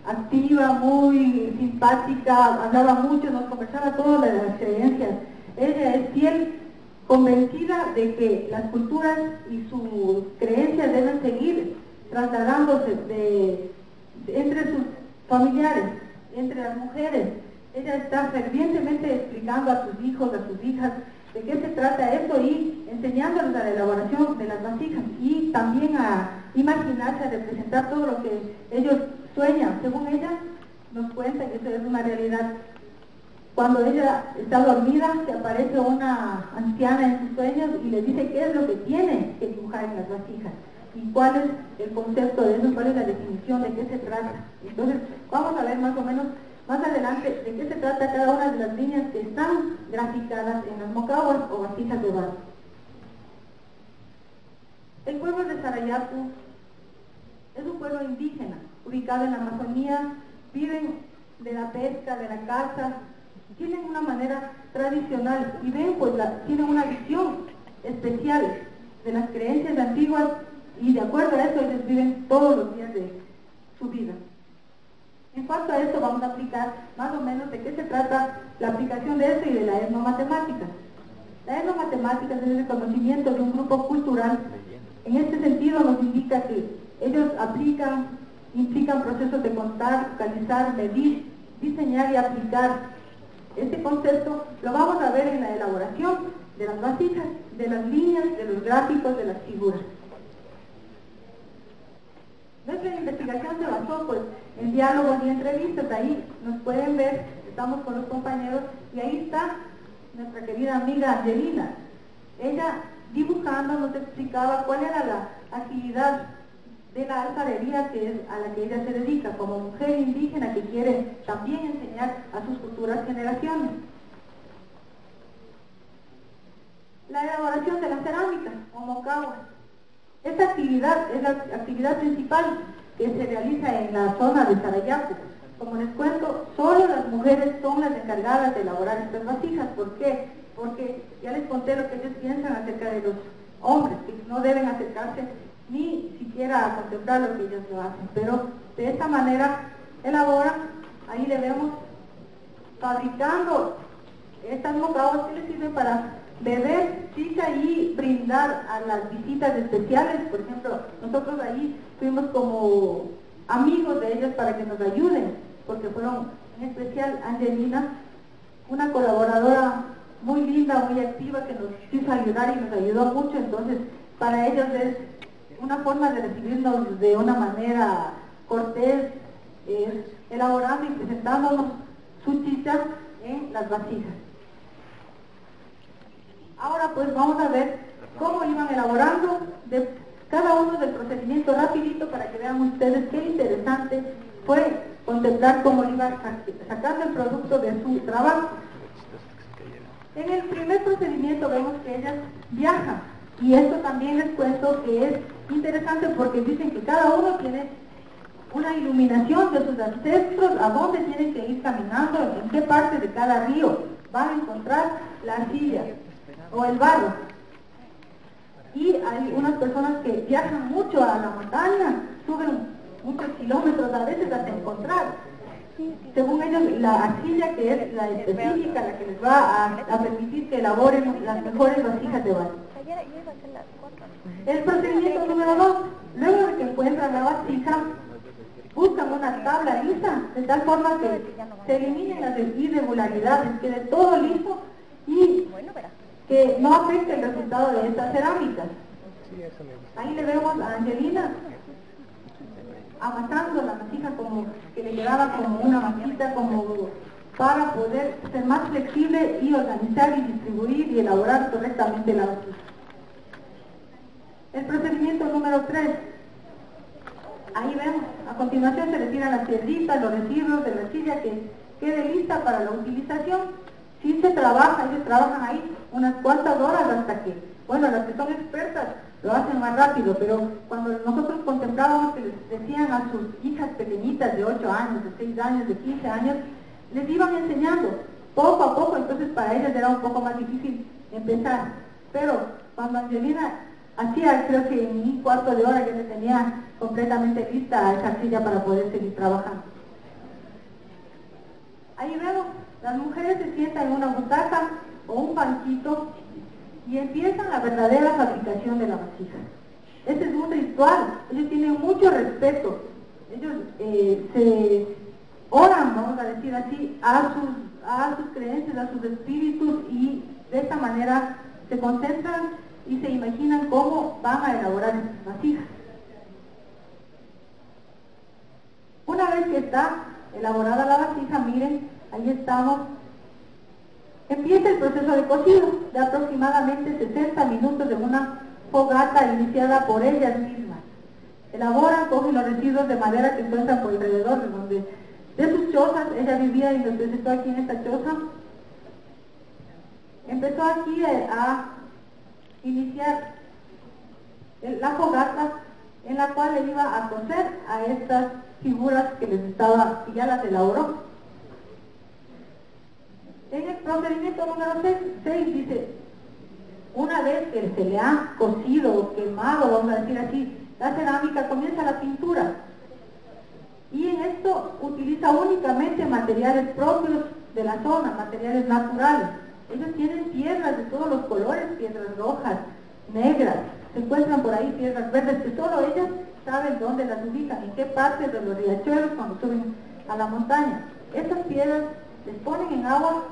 activa, muy simpática, hablaba mucho, nos conversaba todo de las creencias. Ella es fiel, convencida de que las culturas y sus creencias deben seguir trasladándose entre sus familiares, entre las mujeres. Ella está fervientemente explicando a sus hijos, a sus hijas, de qué se trata esto y enseñándoles a la elaboración de las vasijas y también a imaginarse, a representar todo lo que ellos sueñan. Según ella nos cuenta que eso es una realidad. Cuando ella está dormida, se aparece una anciana en sus sueños y le dice qué es lo que tiene que dibujar en las vasijas y cuál es el concepto de eso, cuál es la definición, de qué se trata. Entonces vamos a ver más o menos más adelante de qué se trata cada una de las líneas que están graficadas en las mocahuas o vasijas de barro. El pueblo de Sarayaku es un pueblo indígena, ubicado en la Amazonía, viven de la pesca, de la caza, tienen una manera tradicional y ven, pues tienen una visión especial de las creencias antiguas y de acuerdo a eso ellos viven todos los días su vida. En cuanto a esto, vamos a aplicar más o menos de qué se trata la aplicación de esto y de la etnomatemática. La etnomatemática es el conocimiento de un grupo cultural. En este sentido nos indica que ellos implican procesos de contar, localizar, medir, diseñar y aplicar. Este concepto lo vamos a ver en la elaboración de las vasijas, de las líneas, de los gráficos, de las figuras. Nuestra investigación se basó pues en diálogos y entrevistas. Ahí nos pueden ver, estamos con los compañeros y ahí está nuestra querida amiga Angelina. Ella dibujando nos explicaba cuál era la actividad de la alfarería que es a la que ella se dedica como mujer indígena que quiere también enseñar a sus futuras generaciones. La elaboración de la cerámica o mocagua. Esta actividad es la actividad principal que se realiza en la zona de Sarayaco. Como les cuento, solo las mujeres son las encargadas de elaborar estas vasijas. ¿Por qué? Porque ya les conté lo que ellos piensan acerca de los hombres, que no deben acercarse ni siquiera a contemplar lo que ellos lo hacen. Pero de esta manera elaboran, ahí le vemos fabricando estas mocaguas que les sirven para beber chicha y brindar a las visitas especiales. Por ejemplo, nosotros ahí fuimos como amigos de ellos para que nos ayuden, porque fueron, en especial Angelina, una colaboradora muy linda, muy activa, que nos quiso ayudar y nos ayudó mucho. Entonces, para ellos es una forma de recibirnos de una manera cortés, elaborando y presentándonos su chicha en las vasijas. Ahora pues vamos a ver cómo iban elaborando de cada uno del procedimiento rapidito para que vean ustedes qué interesante fue contemplar cómo iban sacando el producto de su trabajo. En el primer procedimiento vemos que ellas viajan, y esto también les cuento que es interesante porque dicen que cada uno tiene una iluminación de sus ancestros, a dónde tienen que ir caminando, en qué parte de cada río van a encontrar la arcilla o el barro. Y hay unas personas que viajan mucho a la montaña, suben muchos kilómetros a veces hasta encontrar, según ellos, la arcilla que es la específica, la que les va a permitir que elaboren las mejores vasijas de barro. El procedimiento número 2, luego de que encuentran la vasija, buscan una tabla lisa, de tal forma que se eliminen las irregularidades, quede todo liso y que no afecte el resultado de estas cerámicas. Ahí le vemos a Angelina amasando la vasija, como que le quedaba como una masita, como para poder ser más flexible y organizar y distribuir y elaborar correctamente la vasija. El procedimiento número 3, ahí vemos, a continuación se retiran las piedritas, los residuos de la arcilla que quede lista para la utilización. Si se trabaja, ellos trabajan ahí unas cuantas horas hasta que, bueno, las que son expertas lo hacen más rápido, pero cuando nosotros contemplábamos que les decían a sus hijas pequeñitas de 8 años, de 6 años, de 15 años, les iban enseñando poco a poco, entonces para ellas era un poco más difícil empezar. Pero cuando Angelina hacía, creo que en un cuarto de hora ya se tenía completamente lista esa arcilla para poder seguir trabajando. Ahí vemos, las mujeres se sientan en una butaca o un banquito y empiezan la verdadera fabricación de la vasija. Este es un ritual, ellos tienen mucho respeto, ellos se oran, vamos a decir así, a sus creencias, a sus espíritus, y de esta manera se concentran y se imaginan cómo van a elaborar estas vasijas. Una vez que está elaborada la vasija, miren, ahí estamos. Empieza el proceso de cocido de aproximadamente 60 minutos en una fogata iniciada por ellas mismas. Elaboran, cogen los residuos de madera que encuentran por alrededor de sus chozas. Ella vivía y nos presentó aquí en esta choza. Empezó aquí a iniciar la fogata en la cual le iba a cocer a estas figuras que ya las elaboró. En el procedimiento número 6 dice, una vez que se le ha cocido o quemado, vamos a decir así, la cerámica, comienza la pintura. Y en esto utiliza únicamente materiales propios de la zona, materiales naturales. Ellos tienen piedras de todos los colores, piedras rojas, negras, se encuentran por ahí piedras verdes, que solo ellas saben dónde las ubican, en qué parte de los riachuelos cuando suben a la montaña. Estas piedras les ponen en agua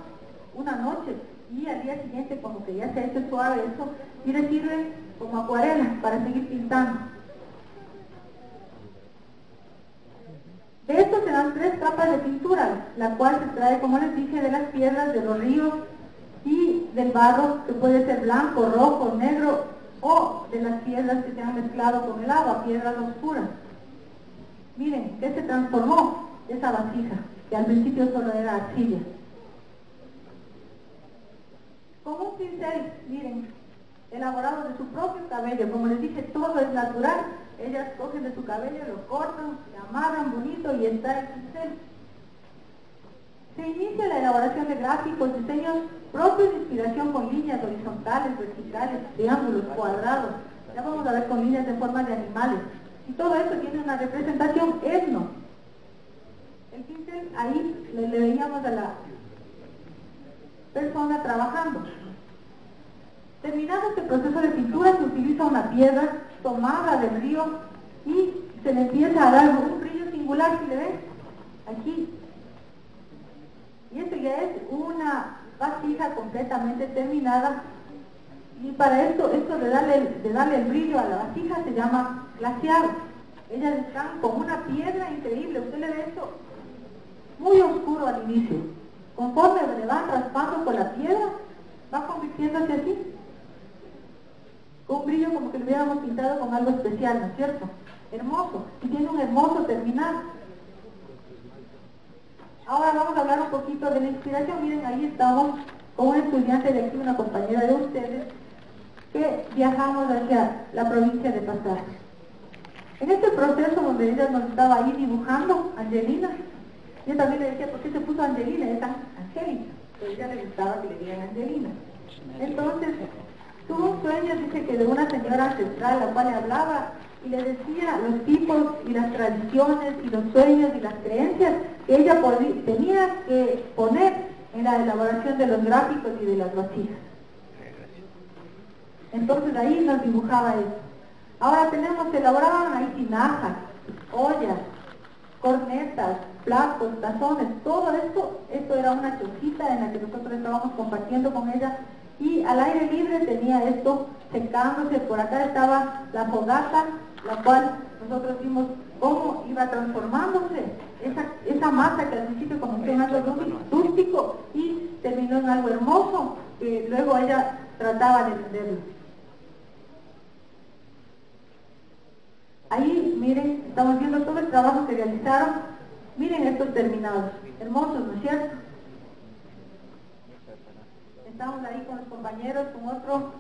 una noche y al día siguiente como que ya se ha hecho suave eso y les sirven como acuarelas para seguir pintando. De esto se dan 3 capas de pintura, la cual se trae, como les dije, de las piedras de los ríos y del barro, que puede ser blanco, rojo, negro, o de las piedras que se han mezclado con el agua, piedras oscuras. Miren, ¿qué se transformó? Esa vasija, que al principio solo era arcilla. Con un pincel, miren, elaborado de su propio cabello, como les dije, todo es natural. Ellas cogen de su cabello, lo cortan, lo amarran bonito y está el pincel. Se inicia la elaboración de gráficos, diseños propios de inspiración con líneas horizontales, verticales, triángulos, cuadrados. Ya vamos a ver con líneas de forma de animales. Y todo esto tiene una representación etno. El pincel, ahí le veíamos a la persona trabajando. Terminado este proceso de pintura, se utiliza una piedra tomada del río y se le empieza a dar un brillo singular, si le ven, aquí. Y esto ya es una vasija completamente terminada, y para esto de darle el brillo a la vasija se llama glaseado. Ellas están con una piedra increíble, usted le ve esto muy oscuro al inicio. Conforme le van raspando con la piedra, va convirtiéndose así, con un brillo como que lo hubiéramos pintado con algo especial, ¿no es cierto? Hermoso, y tiene un hermoso terminado. Ahora vamos a hablar un poquito de la inspiración. Miren, ahí estamos con un estudiante de aquí, una compañera de ustedes, que viajamos hacia la provincia de Pasaje. En este proceso donde ella nos estaba ahí dibujando, Angelina, yo también le decía, ¿por qué se puso Angelina? Es Angélica, pero a ella le gustaba que le digan Angelina. Entonces, tuvo un sueño, dice que de una señora ancestral, la cual le hablaba y le decía los tipos y las tradiciones y los sueños y las creencias que ella tenía que poner en la elaboración de los gráficos y de las vasijas. Entonces ahí nos dibujaba eso. Ahora se elaboraban ahí tinajas, ollas, cornetas, platos, tazones, todo esto era una chocita en la que nosotros estábamos compartiendo con ella, y al aire libre tenía esto secándose. Por acá estaba la fogata, la cual nosotros vimos cómo iba transformándose esa masa que al principio comenzó en algo rústico y terminó en algo hermoso, que luego ella trataba de venderlo. Ahí, miren, estamos viendo todo el trabajo que realizaron. Miren estos terminados, hermosos, ¿no es cierto? Estamos ahí con los compañeros, con otro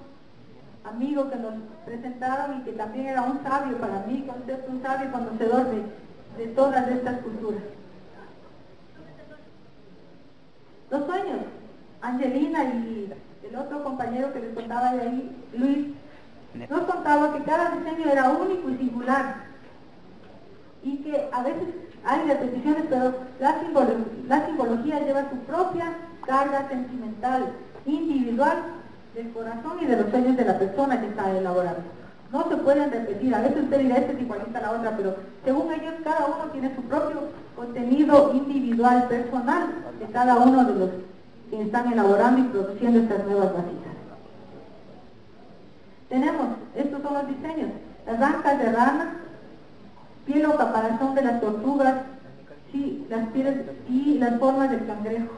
amigo que nos presentaron y que también era un sabio para mí, concepto un sabio conocedor de todas estas culturas. Los sueños, Angelina y el otro compañero que les contaba de ahí, Luis, nos contaba que cada diseño era único y singular, y que a veces hay repeticiones, pero la simbología lleva su propia carga sentimental, individual, del corazón y de los sueños de la persona que está elaborando. No se pueden repetir. A veces usted dirá, esta es igualita a la otra, pero según ellos, cada uno tiene su propio contenido individual, personal, de cada uno de los que están elaborando y produciendo estas nuevas vasijas. Tenemos, estos son los diseños: las ancas de rana, piel o caparazón de las tortugas, sí, las pieles y las formas del cangrejo.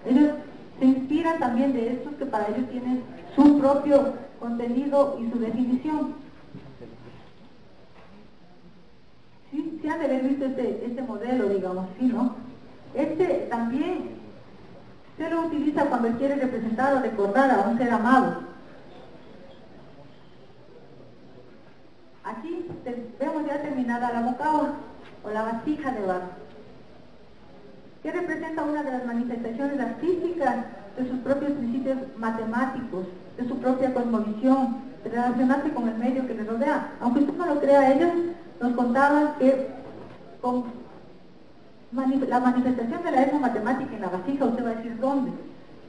Ellos se inspiran también de estos que para ellos tienen su propio contenido y su definición. Sí, se han de haber visto este modelo, digamos, ¿sí, no? Este también se lo utiliza cuando quiere representar o recordar a un ser amado. Aquí vemos ya terminada la mocahua o la vasija de barro, que representa una de las manifestaciones artísticas de sus propios principios matemáticos, de su propia cosmovisión, de relacionarse con el medio que les rodea. Aunque usted no lo crea, ellos nos contaban que con la manifestación de la etnomatemática en la vasija, usted va a decir dónde,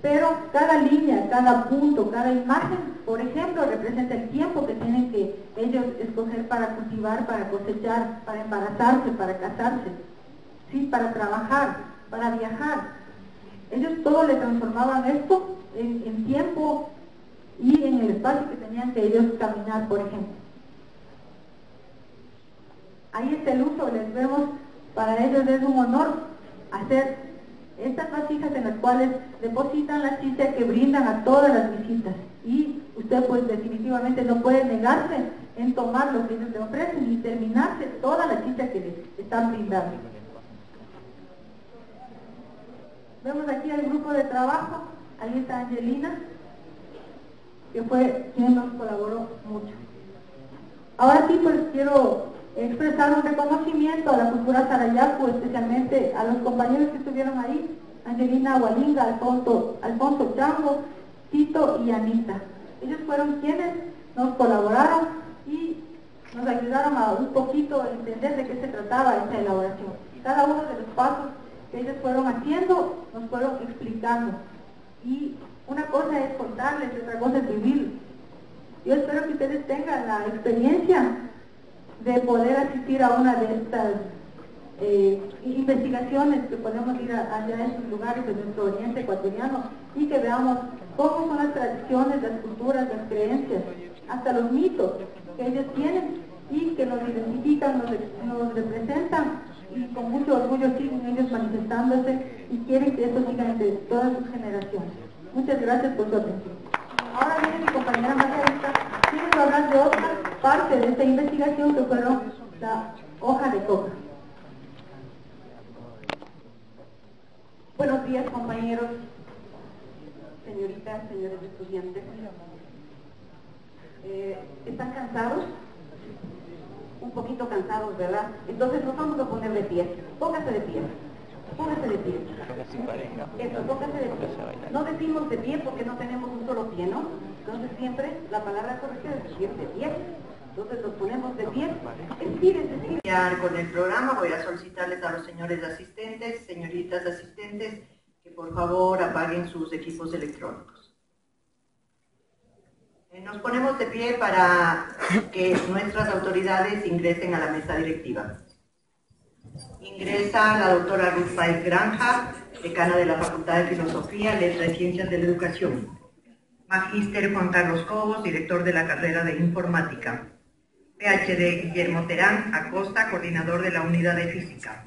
pero cada línea, cada punto, cada imagen, por ejemplo, representa el tiempo que tienen que ellos escoger para cultivar, para cosechar, para embarazarse, para casarse, ¿sí? Para trabajar, para viajar. Ellos todo le transformaban esto en tiempo y en el espacio que tenían que ellos caminar, por ejemplo. Ahí está el uso, les vemos, para ellos es un honor hacer estas vasijas en las cuales depositan la chicha que brindan a todas las visitas. Y usted pues definitivamente no puede negarse en tomar lo que ellos le ofrecen y terminarse toda la chicha que les están brindando. Vemos aquí al grupo de trabajo, ahí está Angelina, que fue quien nos colaboró mucho. Ahora sí, pues quiero expresar un reconocimiento a la cultura Sarayaku, especialmente a los compañeros que estuvieron ahí, Angelina Hualinga, Alfonso Chango, Tito y Anita. Ellos fueron quienes nos colaboraron y nos ayudaron a un poquito a entender de qué se trataba esta elaboración. Y cada uno de los pasos que ellos fueron haciendo, nos fueron explicando. Y una cosa es contarles, otra cosa es vivir. Yo espero que ustedes tengan la experiencia de poder asistir a una de estas investigaciones, que podemos ir allá a esos lugares de nuestro oriente ecuatoriano y que veamos cómo son las tradiciones, las culturas, las creencias, hasta los mitos que ellos tienen y que nos identifican, nos representan, y con mucho orgullo siguen ellos manifestándose y quieren que esto siga entre todas sus generaciones. Muchas gracias por su atención. Ahora viene mi compañera Margarita, quien nos va a hablar de otra parte de esta investigación que fueron la hoja de coca. Buenos días, compañeros, señoritas, señores estudiantes. ¿Están cansados? Un poquito cansados, ¿verdad? Entonces nos vamos a poner de pie. Póngase de pie. Póngase de pie. Eso, póngase de pie. No decimos de pie porque no tenemos un solo pie, ¿no? Entonces siempre la palabra correcta es decir de pie. Entonces nos ponemos de pie. Estírense. Con el programa voy a solicitarles a los señores asistentes, señoritas asistentes, que por favor apaguen sus equipos electrónicos. Nos ponemos de pie para que nuestras autoridades ingresen a la mesa directiva. Ingresa la doctora Ruth Páez Granja, decana de la Facultad de Filosofía, Letras y Ciencias de la Educación. Magíster Juan Carlos Cobos, director de la carrera de Informática. PhD Guillermo Terán Acosta, coordinador de la Unidad de Física.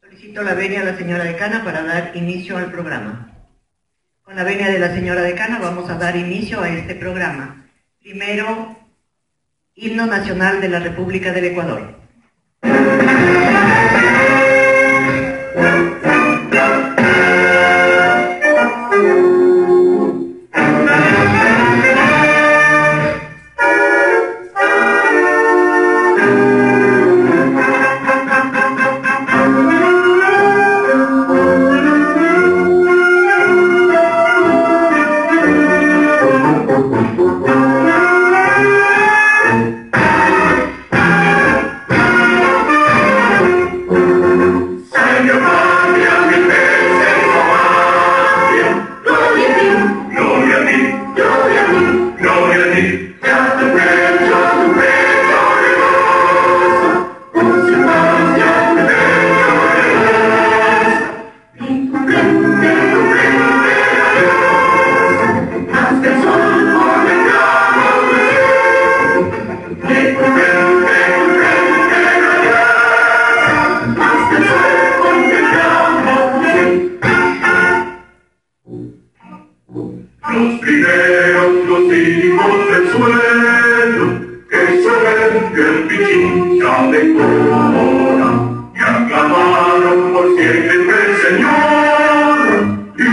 Solicito la venia a la señora decana para dar inicio al programa. Con la venia de la señora decana vamos a dar inicio a este programa. Primero, Himno Nacional de la República del Ecuador. Y aclamaron por siempre el Señor, y